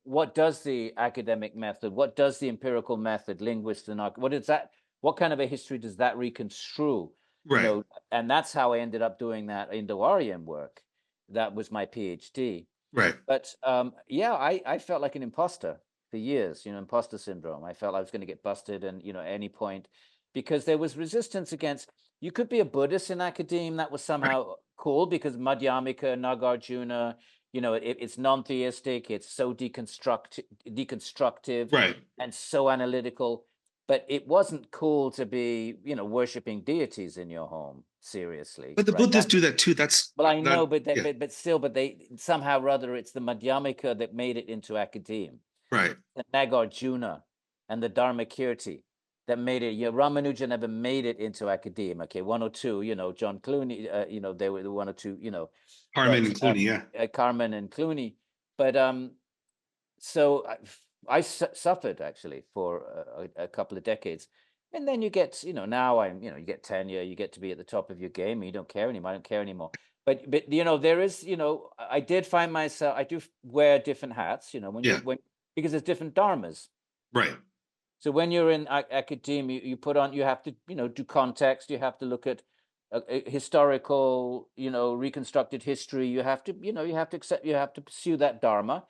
B: what does the academic method, what does the empirical method, linguist and what is that? What kind of a history does that reconstrue?
A: Right,
B: And that's how I ended up doing that Indo-Aryan work. That was my PhD.
A: right.
B: But yeah, I felt like an imposter for years, imposter syndrome. I felt I was going to get busted and, at any point, because there was resistance against, you could be a Buddhist in academia, that was
A: Right,
B: somehow cool because Madhyamika, Nagarjuna, it's non-theistic, it's so deconstructive
A: right.
B: and so analytical. But it wasn't cool to be, worshiping deities in your home, seriously,
A: But the
B: right?
A: Buddhists do that too. That's
B: Well, I
A: that.
B: know, but
A: Yeah,
B: but still, but they somehow or other, it's the Madhyamika that made it into academia,
A: right.
B: the Nagarjuna and the Dharmakirti that made it. Yeah, Ramanuja never made it into academia. Okay, one or two, John Clooney, they were the one or two,
A: Harmon
B: but
A: and Clooney. Yeah,
B: Carmen and Clooney. But so I suffered actually for a couple of decades. And then you get, now you get tenure, you get to be at the top of your game, and you don't care anymore. I don't care anymore. But there is, I did find myself, I do wear different hats,
A: yeah,
B: because there's different dharmas.
A: right.
B: So when you're in academia, you have to, do context, you have to look at historical, reconstructed history. You have to, you have to pursue that dharma.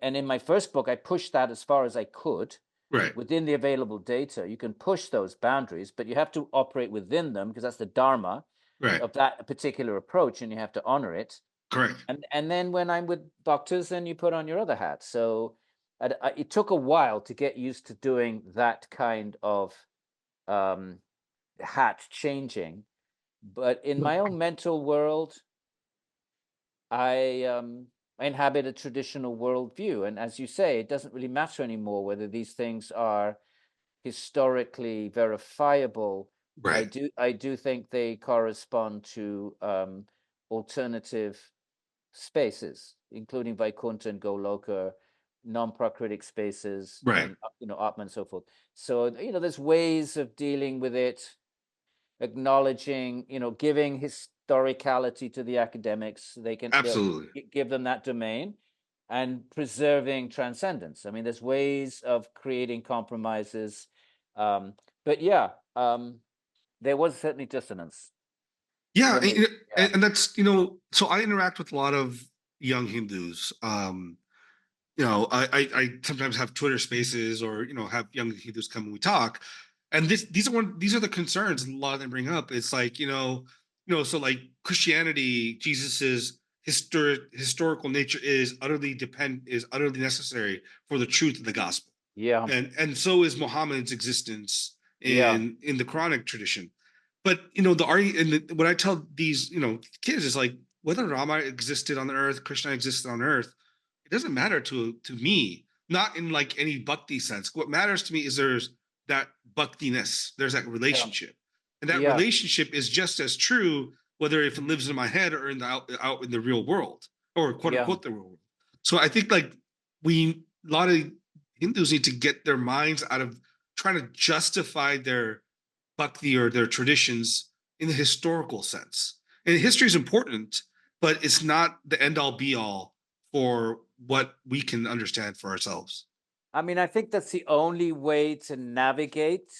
B: And in my first book, I pushed that as far as I could
A: Right,
B: within the available data. You can push those boundaries, but you have to operate within them because that's the dharma
A: right.
B: of that particular approach, and you have to honor it.
A: Correct.
B: And then when I'm with doctors, then you put on your other hat. So it took a while to get used to doing that kind of um, hat changing. But in my own mental world, I inhabit a traditional worldview, and as you say, it doesn't really matter anymore whether these things are historically verifiable. I
A: Right.
B: do I do think they correspond to alternative spaces, including Vaikuntha and Goloka, non-pracritic spaces,
A: Right.
B: and Atman and so forth. So there's ways of dealing with it, acknowledging, giving historicality to the academics. They'll
A: Absolutely.
B: give them that domain, and preserving transcendence. I mean, there's ways of creating compromises. Um, but yeah, there was certainly dissonance
A: Yeah,
B: for me. Yeah.
A: and that's So I interact with a lot of young Hindus. I sometimes have Twitter Spaces, or have young Hindus come and we talk, and these are the concerns a lot of them bring up. It's like so like Christianity, Jesus's historical nature is utterly necessary for the truth of the gospel,
B: Yeah.
A: and so is Muhammad's existence
B: Yeah.
A: in the Quranic tradition. But the argument, and what I tell these kids is like, whether Rama existed on the earth, Krishna existed on earth, it doesn't matter to me. Not in like any bhakti sense. What matters to me is there's that bhaktiness, there's that
B: Yeah.
A: relationship, and that
B: Yeah.
A: relationship is just as true whether if it lives in my head or in the out in the real world, or quote
B: Yeah.
A: unquote the real world. So I think like a lot of Hindus need to get their minds out of trying to justify their bhakti or their traditions in the historical sense. And history is important, but it's not the end all be all for what we can understand for ourselves.
B: I mean, I think that's the only way to navigate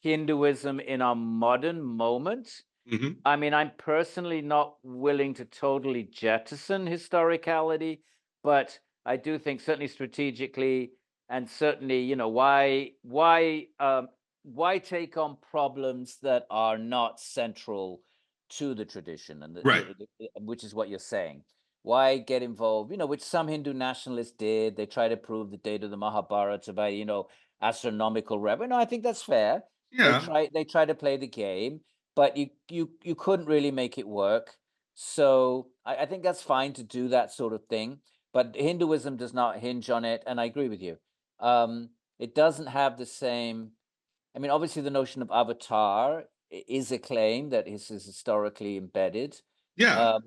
B: Hinduism in our modern moment.
A: Hmm.
B: I mean, I'm personally not willing to totally jettison historicality, but I do think certainly strategically, and certainly, why take on problems that are not central to the tradition, and
A: Right.
B: which is what you're saying. Why get involved? Which some Hindu nationalists did. They try to prove the date of the Mahabharata by astronomical reference. No, I think that's fair. They
A: Yeah.
B: try to play the game, but you couldn't really make it work. So I think that's fine to do that sort of thing. But Hinduism does not hinge on it, and I agree with you. It doesn't have the same. I mean, obviously, the notion of avatar is a claim that is historically embedded.
A: Yeah.
B: Um,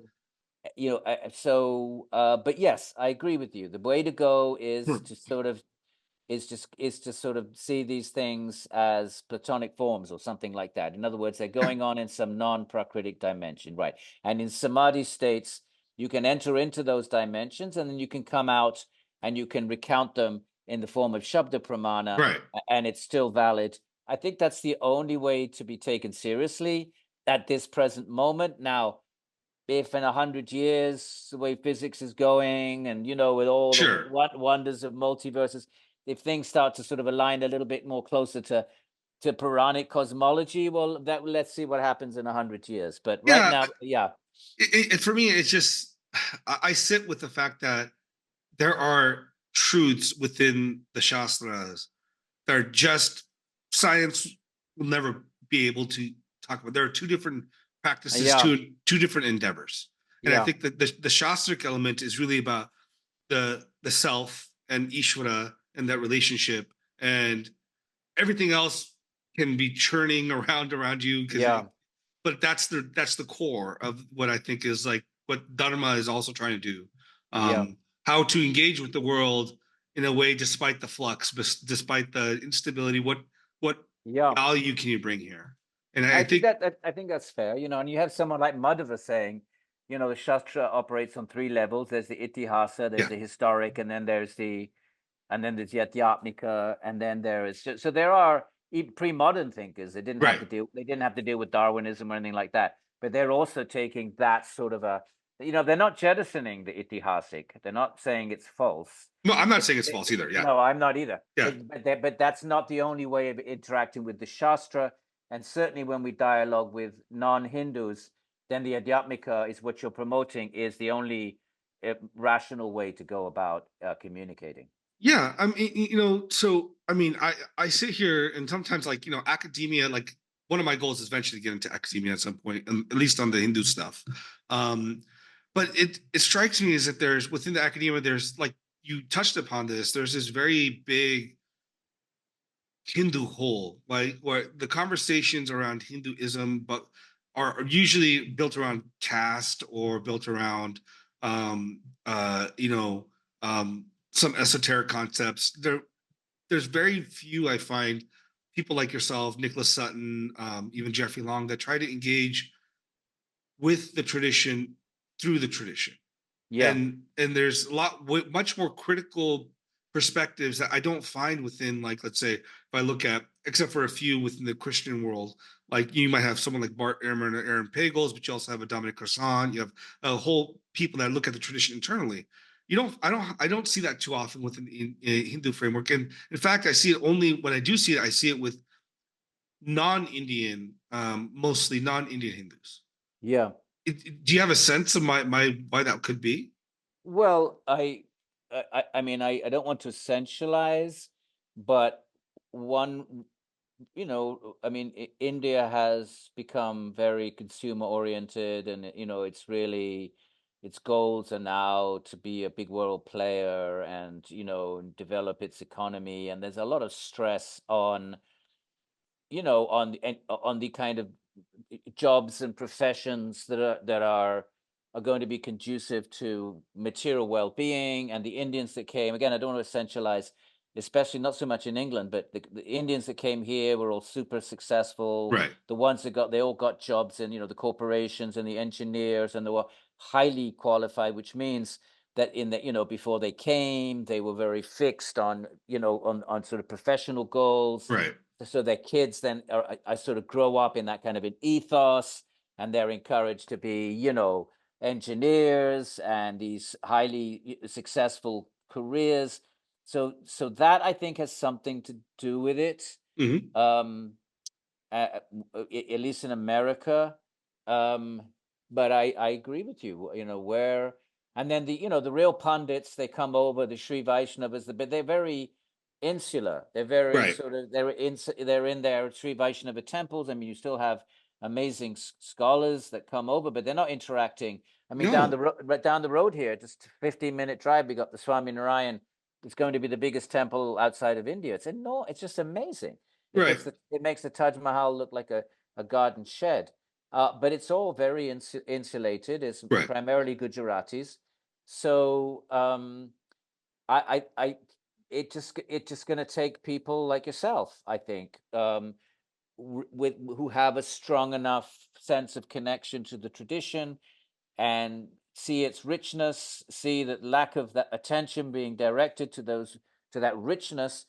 B: but yes, I agree with you. The way to go is
A: Hmm.
B: to sort of see these things as platonic forms or something like that. In other words, they're
A: Yeah.
B: going on in some non-prakritic dimension, right? And in samadhi states, you can enter into those dimensions, and then you can come out and you can recount them in the form of shabda pramana,
A: Right.
B: and it's still valid. I think that's the only way to be taken seriously at this present moment. Now, if in 100 years, the way physics is going, and with all the
A: Sure.
B: wonders of multiverses, if things start to sort of align a little bit more closer to Puranic cosmology, well, let's see what happens in 100 years. But right
A: Yeah.
B: now, yeah,
A: For me, it's just I sit with the fact that there are truths within the Shastras that are just science will never be able to talk about. There are two different practices,
B: yeah,
A: two different endeavors, and I
B: yeah,
A: think that the Shastric element is really about the self and Ishvara and that relationship, and everything else can be churning around you because
B: yeah,
A: but that's the core of what I think is like what Dharma is also trying to do.
B: yeah,
A: How to engage with the world in a way despite the flux, despite the instability. What
B: yeah.
A: value can you bring here? And I
B: I think
A: think
B: I think that's fair, and you have someone like Madhava saying, the Shastra operates on three levels. There's the Itihasa, there's
A: yeah,
B: the historic, and then there's the Yatnyaka, and then there is so there are pre-modern thinkers.
A: right,
B: They didn't have to deal with Darwinism or anything like that, but they're also taking that sort of they're not jettisoning the Itihasic. They're not saying it's false.
A: no, I'm not
B: But
A: saying it's false either. Yeah,
B: no, I'm not either.
A: yeah,
B: But that's not the only way of interacting with the Shastra. And certainly when we dialogue with non-Hindus, then the Adhyatmika is what you're promoting is the only rational way to go about communicating.
A: yeah. I mean, so I mean, I sit here and sometimes like academia. Like one of my goals is eventually to get into academia at some point, at least on the Hindu stuff. Um, but it strikes me as that there's within the academia there's like you touched upon this. There's this very big Hindu whole, like where the conversations around Hinduism, but are usually built around caste or built around, um, uh, you know, some esoteric concepts. There's very few I find people like yourself, Nicholas Sutton, even Jeffrey Long, that try to engage with the tradition through the tradition,
B: Yeah.
A: and there's a lot much more critical perspectives that I don't find within, like, let's say if I look at, except for a few within the Christian world, like you might have someone like Bart Ehrman or Aaron Pagels, but you also have a Dominic Crossan. You have a whole people that look at the tradition internally. I don't see that too often within in Hindu framework, and in fact I see it only when I do see it. I see it with non-Indian, mostly non-Indian Hindus.
B: Yeah.
A: Do you have a sense of my why that could be?
B: Well, I mean, I don't want to essentialize, but one, I mean, India has become very consumer oriented, and it's really its goals are now to be a big world player and develop its economy, and there's a lot of stress on on the kind of jobs and professions that are going to be conducive to material well-being. And the Indians that came, again, I don't want to essentialize, especially not so much in England, but the Indians that came here were all super successful.
A: Right.
B: The ones that they all got jobs in, the corporations and the engineers, and they were highly qualified, which means that before they came, they were very fixed on, on sort of professional goals.
A: Right.
B: So their kids then are sort of grow up in that kind of an ethos, and they're encouraged to be, engineers and these highly successful careers. So that I think has something to do with it.
A: Mm-hmm.
B: At least in America. But I agree with you, where, and then the real pundits, they come over, the Sri Vaishnavas, but they're very insular. They're very
A: Right.
B: sort of, they're in their Sri Vaishnava temples. I mean, you still have amazing scholars that come over, but they're not interacting. I mean,
A: No.
B: down the road here, just a 15-minute drive, we got the Swami Narayan. It's going to be the biggest temple outside of India. It's just amazing.
A: Right.
B: It makes the Taj Mahal look like a garden shed, but it's all very insulated. It's
A: Right.
B: primarily Gujaratis, so it's just going to take people like yourself, I think, who have a strong enough sense of connection to the tradition and see its richness, see that lack of that attention being directed to that richness,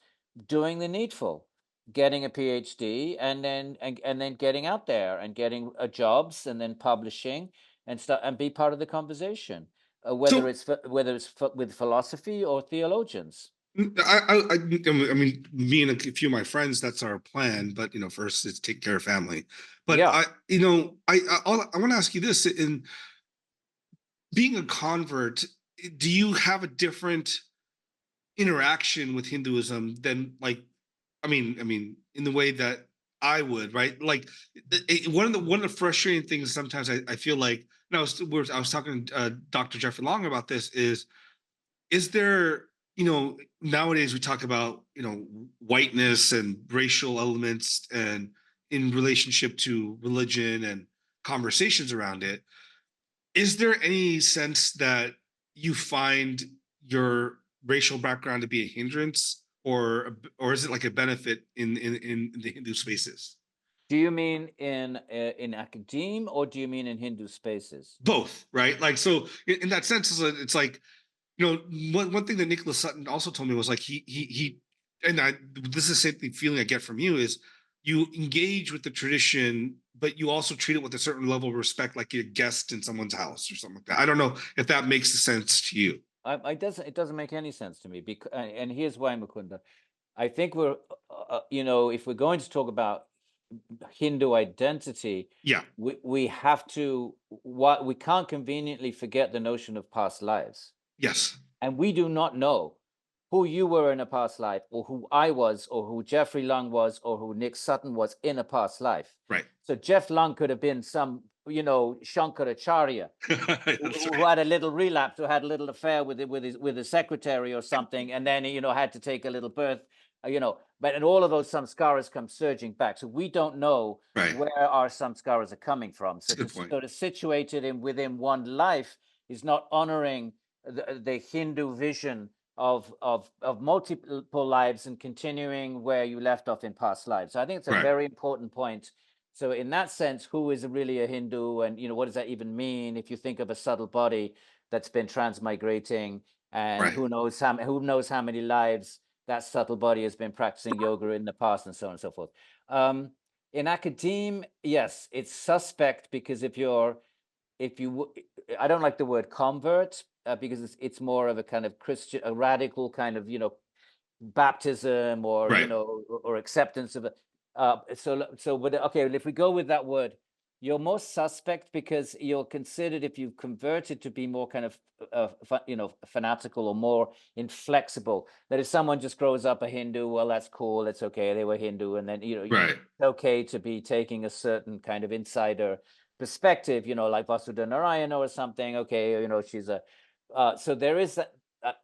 B: doing the needful, getting a PhD, and then getting out there and getting jobs, and then publishing and be part of the conversation, whether it's with philosophy or theologians.
A: I mean, me and a few of my friends, that's our plan. But first it's take care of family. But
B: Yeah.
A: I want to ask you this: in being a convert, do you have a different interaction with Hinduism than I mean, in the way that I would, right? Like one of the frustrating things sometimes I feel like, and I was talking to Dr. Jeffrey Long about this, is there, nowadays we talk about, whiteness and racial elements and in relationship to religion and conversations around it. Is there any sense that you find your racial background to be a hindrance, or is it like a benefit in the Hindu spaces?
B: Do you mean in academe, or do you mean in Hindu spaces?
A: Both, right? Like, so in that sense, it's like, one thing that Nicholas Sutton also told me was like he and this is the same feeling I get from you is you engage with the tradition, but you also treat it with a certain level of respect, like you're a guest in someone's house or something like that. I don't know if that makes sense to you.
B: It doesn't make any sense to me, because, and here's why, Mukunda. I think we're, if we're going to talk about Hindu identity,
A: Yeah.
B: we have to, we can't conveniently forget the notion of past lives.
A: Yes.
B: And we do not know who you were in a past life, or who I was, or who Jeffrey Lung was, or who Nick Sutton was in a past life.
A: Right.
B: So Jeff Lung could have been some, Shankaracharya, who had a little relapse, who had a little affair with his secretary or something, and then had to take a little birth, But in all of those samskaras come surging back. So we don't know
A: Right.
B: where our samskaras are coming from. So to situate it within one life is not honoring the Hindu vision of multiple lives and continuing where you left off in past lives. So I think it's a very important point. So in that sense, who is really a Hindu, and what does that even mean if you think of a subtle body that's been transmigrating, and who knows how many lives that subtle body has been practicing yoga in the past, and so on and so forth. In academe, yes, it's suspect, because if you I don't like the word convert, because it's more of a kind of Christian, a radical kind of baptism, or or acceptance of it. But okay, if we go with that word, you're more suspect, because you're considered, if you've converted, to be more kind of fanatical or more inflexible. That if someone just grows up a Hindu, well, that's cool, it's okay, they were Hindu, and then it's okay to be taking a certain kind of insider perspective, like Vasudha Narayana or something. Okay, she's a so there is that.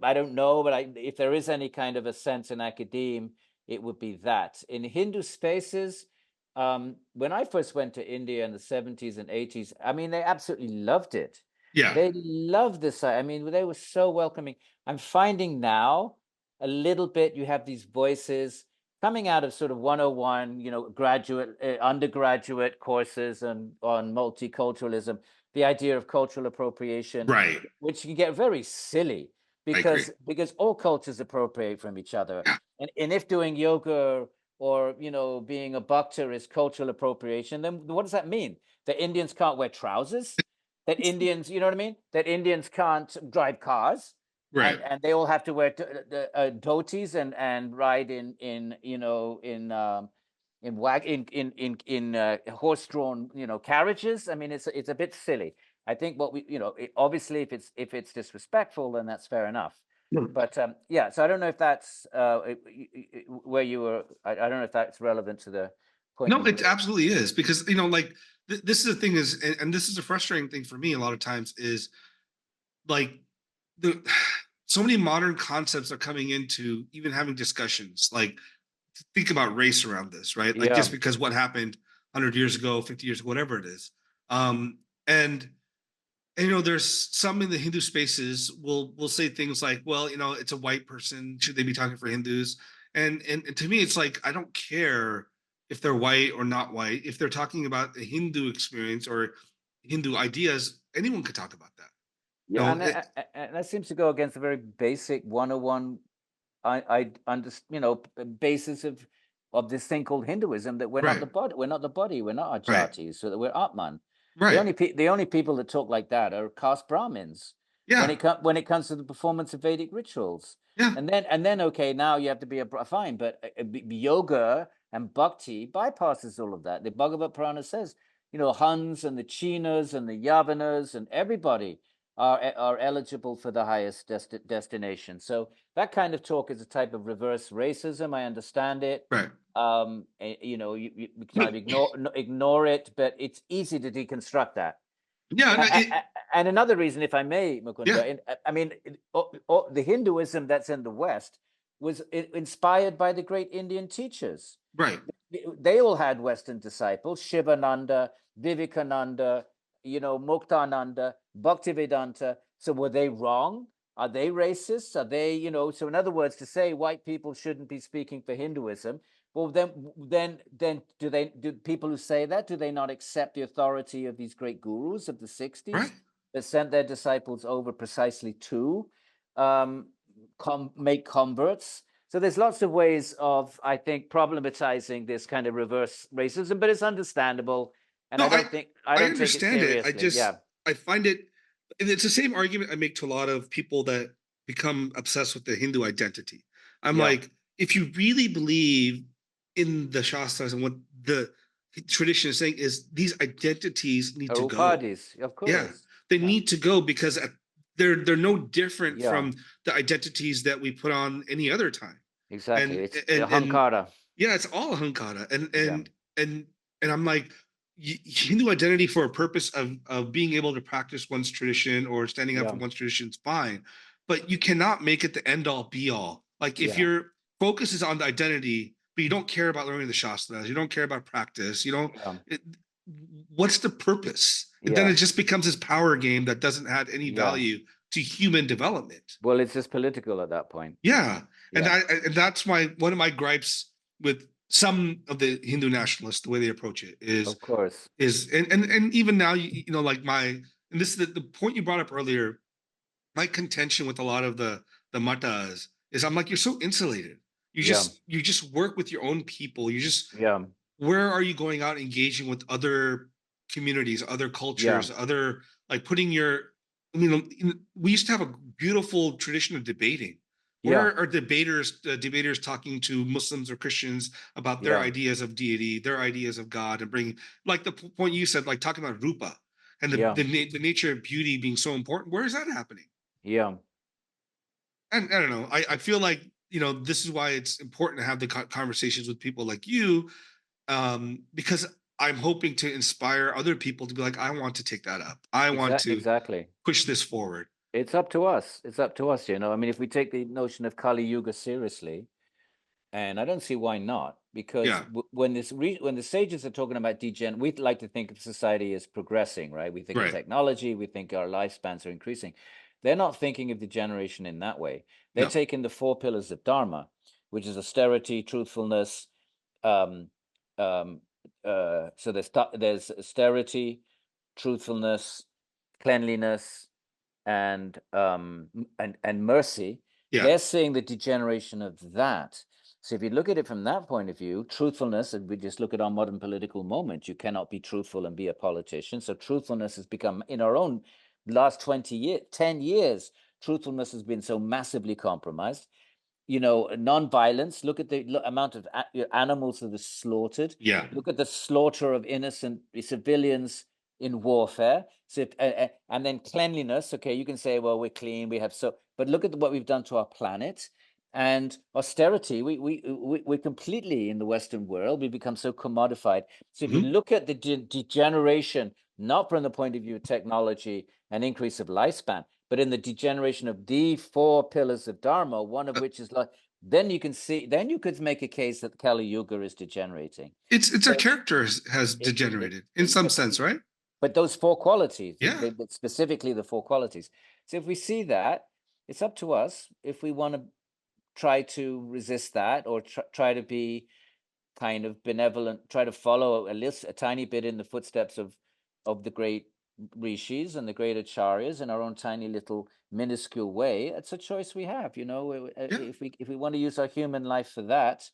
B: I don't know, but if there is any kind of a sense in academe, it would be that. In Hindu spaces, when I first went to India in the 70s and 80s, I mean, they absolutely loved it.
A: Yeah.
B: They loved this. I mean, they were so welcoming. I'm finding now a little bit. You have these voices coming out of sort of 101, graduate, undergraduate courses on multiculturalism, the idea of cultural appropriation,
A: Right.
B: which can get very silly
A: I agree.
B: because all cultures appropriate from each other.
A: Yeah.
B: And if doing yoga or being a bhakta is cultural appropriation, then what does that mean? That Indians can't wear trousers? That Indians, you know what I mean? That Indians can't drive cars?
A: Right.
B: And they all have to wear dhotis and ride in horse-drawn carriages. I mean, it's a bit silly. I think what we obviously if it's disrespectful, then that's fair enough.
A: Hmm.
B: But yeah, so I don't know if that's where you were. I don't know if that's relevant to the point.
A: No, it absolutely is, because like this is the thing is, and this is a frustrating thing for me a lot of times, is like the so many modern concepts are coming into even having discussions. Like, think about race around this, right? Like,
B: Yeah.
A: just because what happened 100 years ago, 50 years ago, whatever it is. And there's some in the Hindu spaces will say things like, well, it's a white person, should they be talking for Hindus? And to me, it's like, I don't care if they're white or not white. If they're talking about a Hindu experience or Hindu ideas, anyone could talk about that.
B: Yeah, and that seems to go against the very basic 101 I understand, basis of this thing called Hinduism, that we're not the body, we're not the body, we're not our jatis, so that we're Atman.
A: Right.
B: The only people that talk like that are caste Brahmins.
A: Yeah.
B: When it comes to the performance of Vedic rituals.
A: Yeah.
B: And then okay, now you have to be fine, but yoga and bhakti bypasses all of that. The Bhagavata Purāṇa says, Huns and the Chinas and the Yavanas and everybody are eligible for the highest destination. So that kind of talk is a type of reverse racism. I understand it.
A: Right.
B: You kind of ignore it, but it's easy to deconstruct that.
A: Yeah.
B: And another reason, if I may, Mukunda, I mean, the Hinduism that's in the West was inspired by the great Indian teachers.
A: Right.
B: They all had Western disciples: Shivananda, Vivekananda, Muktananda, Bhaktivedanta. So were they wrong? Are they racist? Are they, so in other words, to say white people shouldn't be speaking for Hinduism, well, then do people who say that, do they not accept the authority of these great gurus of the 60s that sent their disciples over precisely to make converts? So there's lots of ways of, I think, problematizing this kind of reverse racism, but it's understandable. And
A: no,
B: I don't
A: I understand
B: it.
A: I find it's the same argument I make to a lot of people that become obsessed with the Hindu identity. I'm like, if you really believe in the Shastras and what the tradition is saying, is these identities need to go.
B: Of course.
A: Yeah, they need to go, because they're no different from the identities that we put on any other time.
B: Exactly. It's ahankara.
A: Yeah, it's all ahankara. And I'm like, Hindu identity for a purpose of being able to practice one's tradition or standing up for one's tradition is fine, but you cannot make it the end all be all. Like, if your focus is on the identity, but you don't care about learning the Shastras, you don't care about practice, what's the purpose? And then it just becomes this power game that doesn't add any value to human development.
B: Well, it's just political at that point.
A: Yeah. And that's one of my gripes with some of the Hindu nationalists, the way they approach it is,
B: of course,
A: and even now, like and this is the point you brought up earlier. My contention with a lot of the matas is, I'm like, you're so insulated. You just work with your own people. Where are you going out engaging with other communities, other cultures, other, like, putting your, we used to have a beautiful tradition of debating. Where are debaters talking to Muslims or Christians about their ideas of deity, their ideas of God, and bringing, like the point you said, like talking about rupa and the nature of beauty being so important. Where is that happening?
B: Yeah.
A: And I don't know. I feel like, this is why it's important to have the conversations with people like you, because I'm hoping to inspire other people to be like, I want to take that up. I want to push this forward.
B: It's up to us. It's up to us, I mean, if we take the notion of Kali Yuga seriously, and I don't see why not, because when the sages are talking about we like to think of society as progressing, right? We think of technology, we think our lifespans are increasing. they're not thinking of degeneration in that way. They're
A: No.
B: taking the 4 pillars of Dharma, which is austerity, truthfulness. So there's austerity, truthfulness, cleanliness, and mercy.
A: Yeah.
B: They're seeing the degeneration of that. So if you look at it from that point of view, truthfulness, and we just look at our modern political moment, you cannot be truthful and be a politician. So truthfulness has become, in our own last 20 years, 10 years, truthfulness has been so massively compromised. Non-violence, look at the amount of animals that are slaughtered.
A: Yeah.
B: Look at the slaughter of innocent civilians in warfare. So and then cleanliness. Okay, you can say, well, we're clean, but look at what we've done to our planet. And austerity, we completely, in the Western world, we become so commodified. So if you look at the degeneration, not from the point of view of technology and increase of lifespan, but in the degeneration of the 4 pillars of Dharma, one of which is like, then you could make a case that Kali Yuga is degenerating.
A: It's our character has degenerated in some sense, right?
B: But those 4 qualities,
A: Yeah.
B: specifically the 4 qualities. So if we see that, it's up to us if we want to try to resist that, or try to be kind of benevolent, try to follow a tiny bit in the footsteps of the great rishis and the great acharyas in our own tiny little minuscule way. It's a choice we have. If we want to use our human life for that,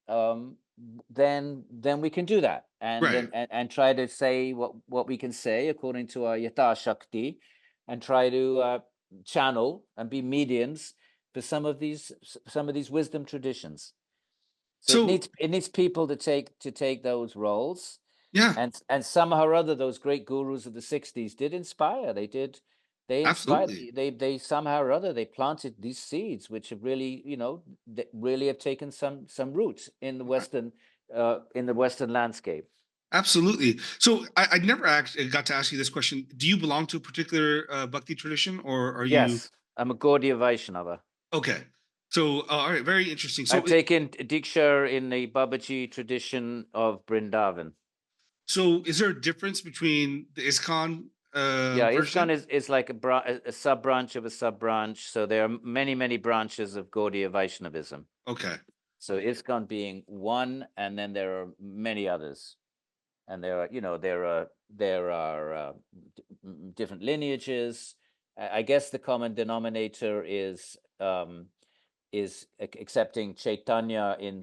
B: then we can do that, and
A: Right.
B: and try to say what we can say according to our yata shakti, and try to channel and be mediums for some of these wisdom traditions. So it needs people to take those roles.
A: Yeah.
B: And somehow or other, those great gurus of the 60s did inspire. They inspired.
A: Absolutely.
B: They somehow or other, they planted these seeds, which have really, that really have taken some root in the Western landscape.
A: Absolutely. So I never actually got to ask you this question. Do you belong to a particular Bhakti tradition, or are you?
B: Yes, I'm a Gaudiya Vaishnava.
A: Okay. So, all right, very interesting. So
B: I've taken Diksha in the Babaji tradition of Vrindavan.
A: So is there a difference between the ISKCON version?
B: ISKCON is like a sub-branch of a sub-branch. So there are many branches of Gaudiya Vaishnavism.
A: Okay.
B: So ISKCON being one, and then there are many others. And there are different lineages. I guess the common denominator is accepting Chaitanya in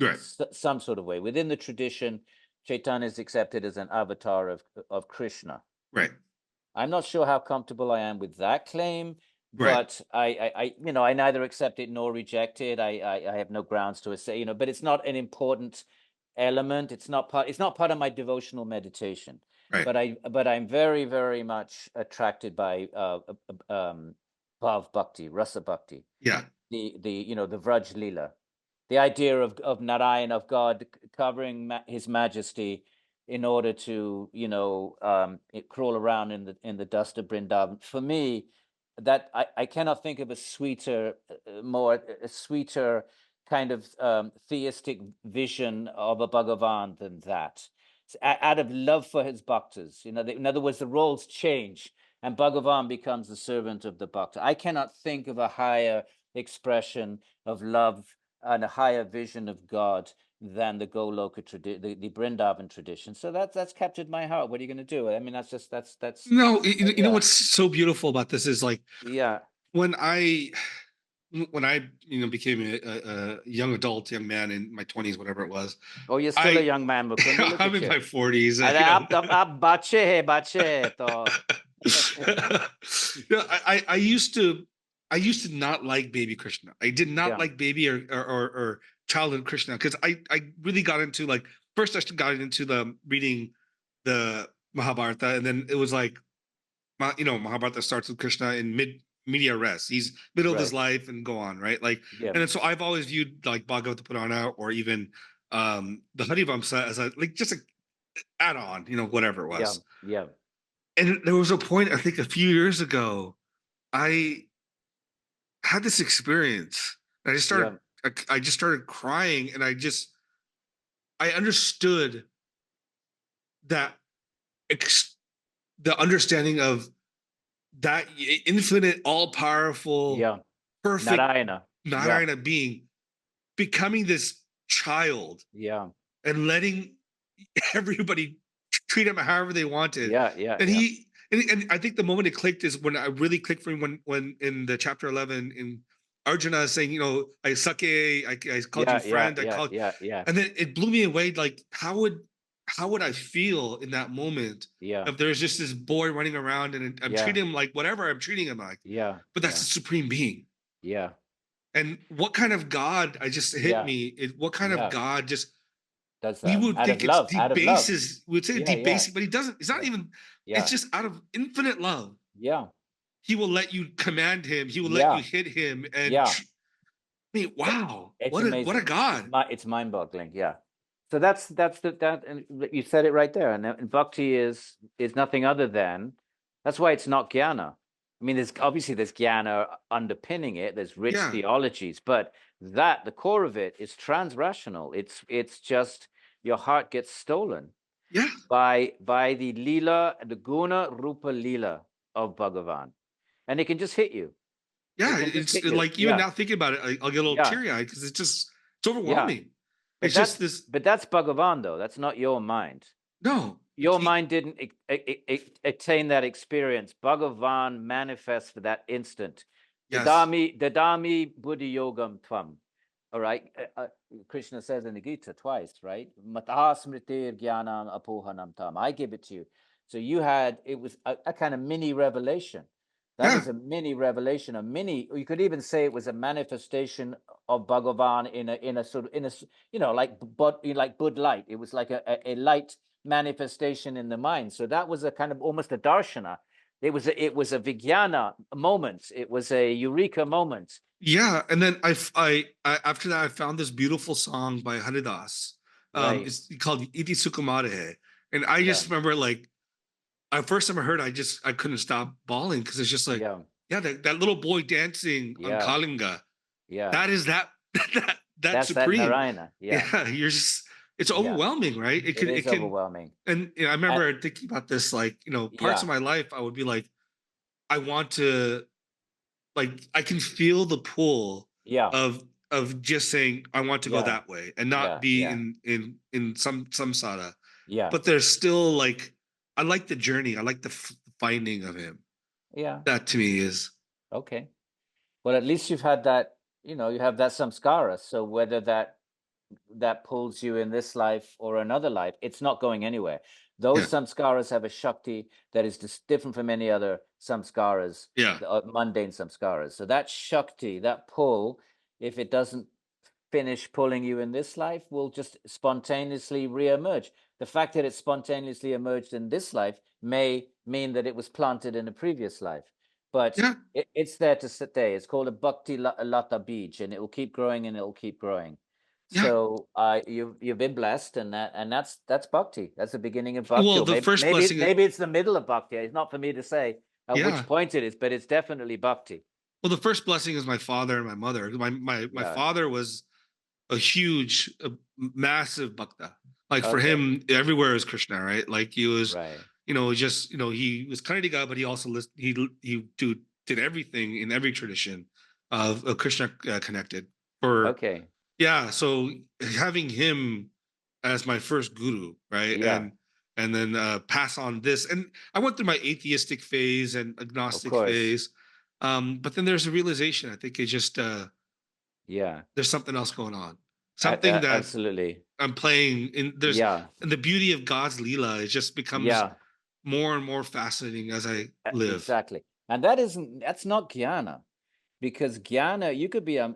B: some sort of way. Within the tradition, Chaitanya is accepted as an avatar of Krishna.
A: Right.
B: I'm not sure how comfortable I am with that claim, but I neither accept it nor reject it. I have no grounds to say, but it's not an important element. It's not part of my devotional meditation.
A: Right.
B: But I'm very, very much attracted by Bhav Bhakti, Rasa Bhakti.
A: Yeah.
B: The Vraj Lila, the idea of Narayan, of God covering his majesty in order to crawl around in the dust of Vrindavan. For me, that I cannot think of a sweeter kind of theistic vision of a Bhagavān than that. Out of love for his bhaktas, in other words, the roles change, and Bhagavān becomes the servant of the bhakta. I cannot think of a higher expression of love and a higher vision of God than the Goloka tradition, the Vrindavan tradition. So that's captured my heart. What are you going to do? I mean, that's.
A: No, you know what's so beautiful about this is like, when I became a young man in my 20s, whatever it was.
B: Oh, you're still a young man, Mukunda.
A: I'm in my 40s. I used to not like baby Krishna. I did not like baby or childhood Krishna, because I really got into, like, first I got into the reading the Mahabharata, and then it was like, Mahabharata starts with Krishna in media res. He's middle of his life and go on, right? Like, and then so I've always viewed like Bhagavata Purāṇa, or even the Harivamsa, as just an add-on, whatever it was.
B: Yeah.
A: And there was a point, I think a few years ago, I had this experience. And I just started crying, and I understood that the understanding of that infinite, all-powerful,
B: Yeah.
A: perfect
B: Narayana. Yeah.
A: Narayana being becoming this child
B: Yeah.
A: and letting everybody treat him however they wanted.
B: Yeah. Yeah.
A: And
B: Yeah.
A: and I think the moment it clicked is when I really clicked for him when in the chapter 11 in Arjuna is saying, I sake, I called you
B: Yeah. Yeah.
A: friend, I
B: Yeah.
A: called,
B: Yeah. Yeah.
A: and then it blew me away. Like, how would I feel in that moment
B: Yeah.
A: if there's just this boy running around and I'm
B: Yeah.
A: treating him like whatever I'm treating him like,
B: Yeah.
A: but that's
B: Yeah.
A: the supreme being.
B: Yeah.
A: And what kind of God, I just hit
B: Yeah.
A: me, what kind of
B: Yeah.
A: God just,
B: Does
A: we
B: that
A: would
B: out of
A: think it's
B: love, out of love.
A: debases, we would say
B: Yeah. Yeah.
A: debasing, but he doesn't, it's not
B: Yeah.
A: even, it's
B: Yeah.
A: just out of infinite love.
B: Yeah.
A: He will let you command him, he will let you
B: Yeah.
A: hit him. And
B: Yeah.
A: I mean, wow,
B: It's
A: what a
B: amazing.
A: God.
B: It's mind-boggling. Yeah. So that, and you said it right there. And bhakti is nothing other than, that's why it's not jnana. I mean, there's jnana underpinning it. There's rich
A: Yeah,
B: theologies, but the core of it is transrational. It's just your heart gets stolen
A: yeah,
B: by the lila, the guna rupa lila of Bhagavan, and it can just hit you. It
A: yeah.
B: can just
A: It's
B: hit you.
A: like, even
B: Yeah.
A: now thinking about it, I'll get a little
B: Yeah.
A: teary-eyed because it's
B: Yeah.
A: overwhelming.
B: But
A: It's just this,
B: that's Bhagavan though. That's not your mind.
A: no,
B: Your mind didn't attain that experience. Bhagavan manifests for that instant.
A: yes,
B: Dadami buddhi yogam tvam. All right. Krishna says in the Gita twice, right? Mataha smritir jnanam apohanam tam. I give it to you. So it was a kind of mini revelation. That
A: yeah,
B: was a mini revelation, you could even say it was a manifestation of Bhagavan in a sort of, like Bud Light. It was like a light manifestation in the mind. So that was a kind of almost a darshana. It was a vijnana moment. It was a eureka moment.
A: yeah. And then I after that I found this beautiful song by Haridas.
B: Right.
A: It's called Iti Sukumare. And I
B: Yeah.
A: just remember, like, first time I heard, I couldn't stop bawling because it's just like,
B: Yeah.
A: yeah, that little boy dancing on
B: Yeah.
A: Kalinga,
B: Yeah.
A: that is that
B: That's that
A: supreme.
B: Narayana. Yeah.
A: Yeah, you're just, it's
B: Yeah.
A: overwhelming, right?
B: It
A: It
B: is
A: can,
B: overwhelming.
A: and I
B: And
A: remember thinking about this, like, parts of
B: yeah.
A: my life, I would be like, I want to, like, I can feel the pull
B: Yeah.
A: of just saying I want to go
B: Yeah.
A: that way and not
B: Yeah.
A: be
B: Yeah.
A: in some samsara.
B: Yeah.
A: But there's still, like, I like the journey. I like the finding of him.
B: Yeah.
A: That to me is,
B: Okay. Well, at least you've had that, you have that samskara. So whether that pulls you in this life or another life, it's not going anywhere.
A: yeah,
B: Those samskaras have a shakti that is different from any other samskaras,
A: yeah,
B: mundane samskaras. So that shakti, that pull, if it doesn't finish pulling you in this life, will just spontaneously reemerge. The fact that it spontaneously emerged in this life may mean that it was planted in a previous life, but
A: yeah,
B: it's there to stay. It's called a bhakti lata beach, and it will keep growing and it will keep growing.
A: yeah.
B: So you've been blessed, and that's bhakti. That's the beginning of bhakti,
A: Well,
B: or
A: the first
B: maybe
A: blessing,
B: maybe it's the middle of bhakti. It's not for me to say at
A: yeah.
B: which point it is, but it's definitely bhakti.
A: Well, the first blessing is my father and my mother. My
B: Yeah.
A: father was a huge, massive bhakta. Like, for
B: Okay.
A: him, everywhere is Krishna, right? Like, he was,
B: Right.
A: just, he was Kannadiga, but he also did everything in every tradition of Krishna, connected. For,
B: Okay.
A: yeah, so having him as my first guru, right,
B: Yeah.
A: and then pass on this, and I went through my atheistic phase and
B: Of
A: agnostic
B: course.
A: phase, but then there's a realization. I think it's just,
B: Yeah.
A: there's something else going on, something that
B: Absolutely.
A: I'm playing in.
B: Yeah.
A: And the beauty of God's Leela, it just becomes
B: Yeah.
A: more and more fascinating as I live.
B: Exactly. And that's not jnana, because jnana, you could be a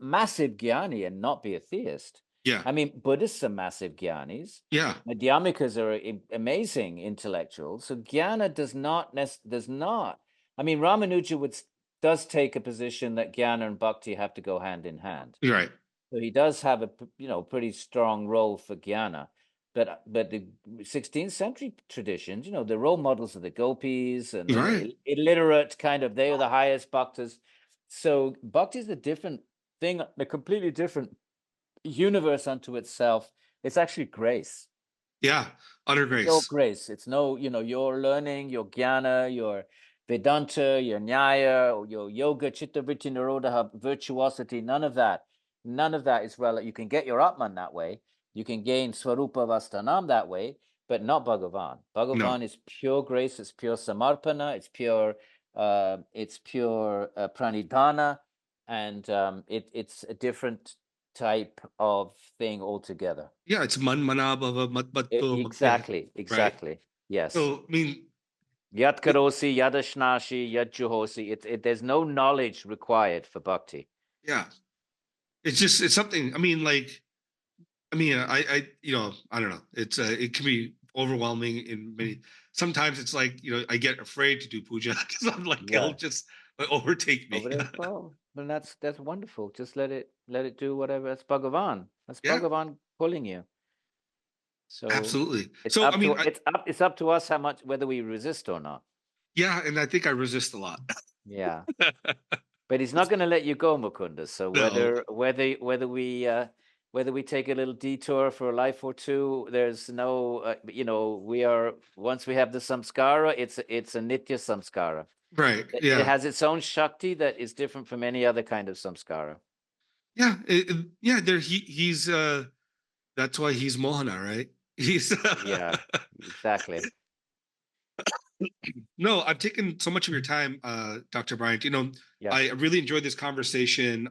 B: massive jnani and not be a theist.
A: Yeah,
B: I mean, Buddhists are massive jnanis.
A: yeah,
B: Madhyamikas are amazing intellectuals. So jnana does not. I mean, Ramanuja does take a position that jnana and bhakti have to go hand in hand.
A: you're right.
B: So he does have a pretty strong role for jnana, but the 16th century traditions, the role models of the gopis and
A: You're right.
B: the illiterate kind of, they are the highest bhaktas. So bhakti is a different thing, a completely different universe unto itself. It's actually grace.
A: Yeah, utter
B: It's all
A: grace.
B: grace. It's no, your learning, your jnana, your Vedanta, your Nyaya, or your yoga, chitta, vritti, nirodha, virtuosity, none of that. None of that is relevant. You can get your Atman that way. You can gain Swarupa Vastanam that way, but not Bhagavan.
A: No.
B: Bhagavan is pure grace, it's pure Samarpana, it's pure Pranidhana, and it's a different type of thing altogether.
A: Yeah, it's man manabhava matbatto.
B: Exactly,
A: Right.
B: exactly. Yes.
A: So I mean,
B: Yat karosi, yadashnashi, yat juhosi. There's no knowledge required for bhakti.
A: yeah, it's something. I mean, like, I I don't know. It's it can be overwhelming in many. Sometimes it's like, I get afraid to do puja because I'm like,
B: Yeah.
A: it'll just overtake me.
B: Over there, well, that's wonderful. Just let it do whatever. That's Bhagavan. That's
A: Yeah.
B: Bhagavan pulling you. So
A: Absolutely.
B: it's
A: So
B: up
A: I mean,
B: to it's up to us how much, whether we resist or not.
A: yeah, and I think I resist a lot.
B: Yeah. But he's not going to let you go, Mukunda. So
A: No.
B: whether we take a little detour for a life or two, there's no we are, once we have the samskara, it's a nitya samskara.
A: Right.
B: It
A: Yeah.
B: has its own shakti that is different from any other kind of samskara.
A: Yeah. Yeah. He's that's why he's Mohana, right? He's
B: Yeah, exactly.
A: No, I've taken so much of your time, Dr. Bryant.
B: Yeah.
A: I really enjoyed this conversation.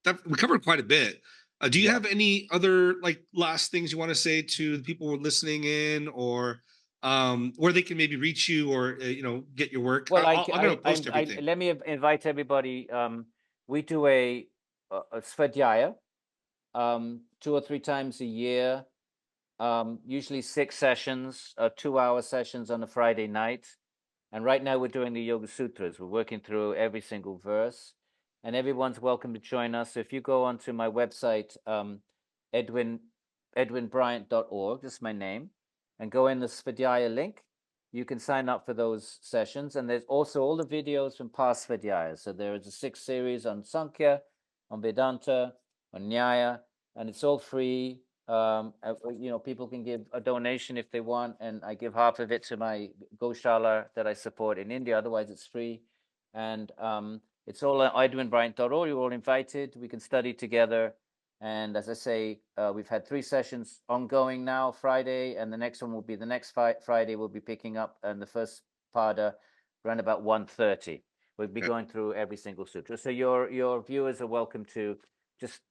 A: That we covered quite a bit. Do you
B: Yeah.
A: have any other last things you want to say to the people who are listening in, or where they can maybe reach you, or get your work?
B: Well,
A: I'm going to post everything.
B: let me invite everybody. We do a svadhyaya 2 or 3 times a year. Usually 6 sessions, 2-hour sessions on a Friday night. And right now we're doing the Yoga Sutras. We're working through every single verse, and everyone's welcome to join us. So if you go onto my website, edwinbryant.org, just my name, and go in the Svadhyaya link, you can sign up for those sessions. And there's also all the videos from past Svadhyayas. So there is a 6 series on Samkhya, on Vedanta, on Nyaya, and it's all free. People can give a donation if they want, and I give half of it to my Goshala that I support in India. Otherwise, it's free. And it's all on edwinbryant.org. You're all invited. We can study together. And as I say, we've had 3 sessions ongoing now, Friday, and the next one will be the next Friday. We'll be picking up and the first pada around about 1:30. We'll be going through every single sutra. So your viewers are welcome to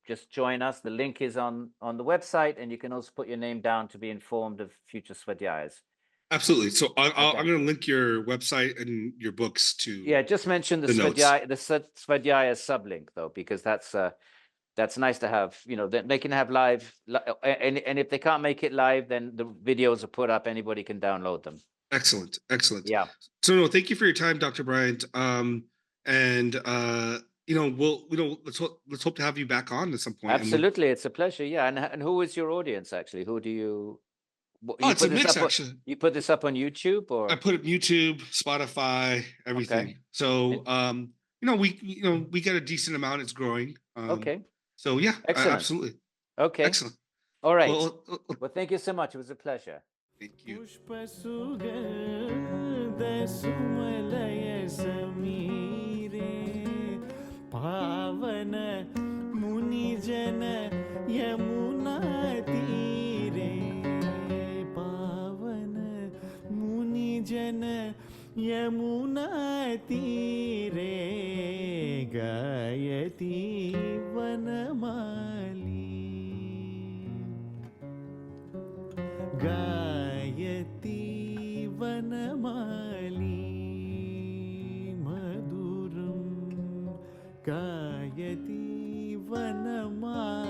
B: just join us. The link is on the website, and you can also put your name down to be informed of future svadhyayas.
A: Absolutely. So I'm going to link your website and your books to.
B: Yeah, just mention the svadhyaya sublink though, because that's nice to have. They can have live, and if they can't make it live, then the videos are put up. Anybody can download them.
A: Excellent.
B: Yeah.
A: So no, thank you for your time, Dr. Bryant. And let's hope to have you back on at some point.
B: Absolutely, it's a pleasure. Yeah, and who is your audience actually? Who do you?
A: It's a mix, actually.
B: You put this up on YouTube, or
A: I put it YouTube, Spotify, everything.
B: Okay.
A: So we get a decent amount. It's growing.
B: Okay.
A: So yeah,
B: Excellent.
A: absolutely.
B: Okay.
A: Excellent.
B: All right. Well, thank you so much. It was a pleasure.
A: Thank you.
C: Yamuna तीरे गायती वनमाली गायती वनमाली मधुरं गायती वनमाली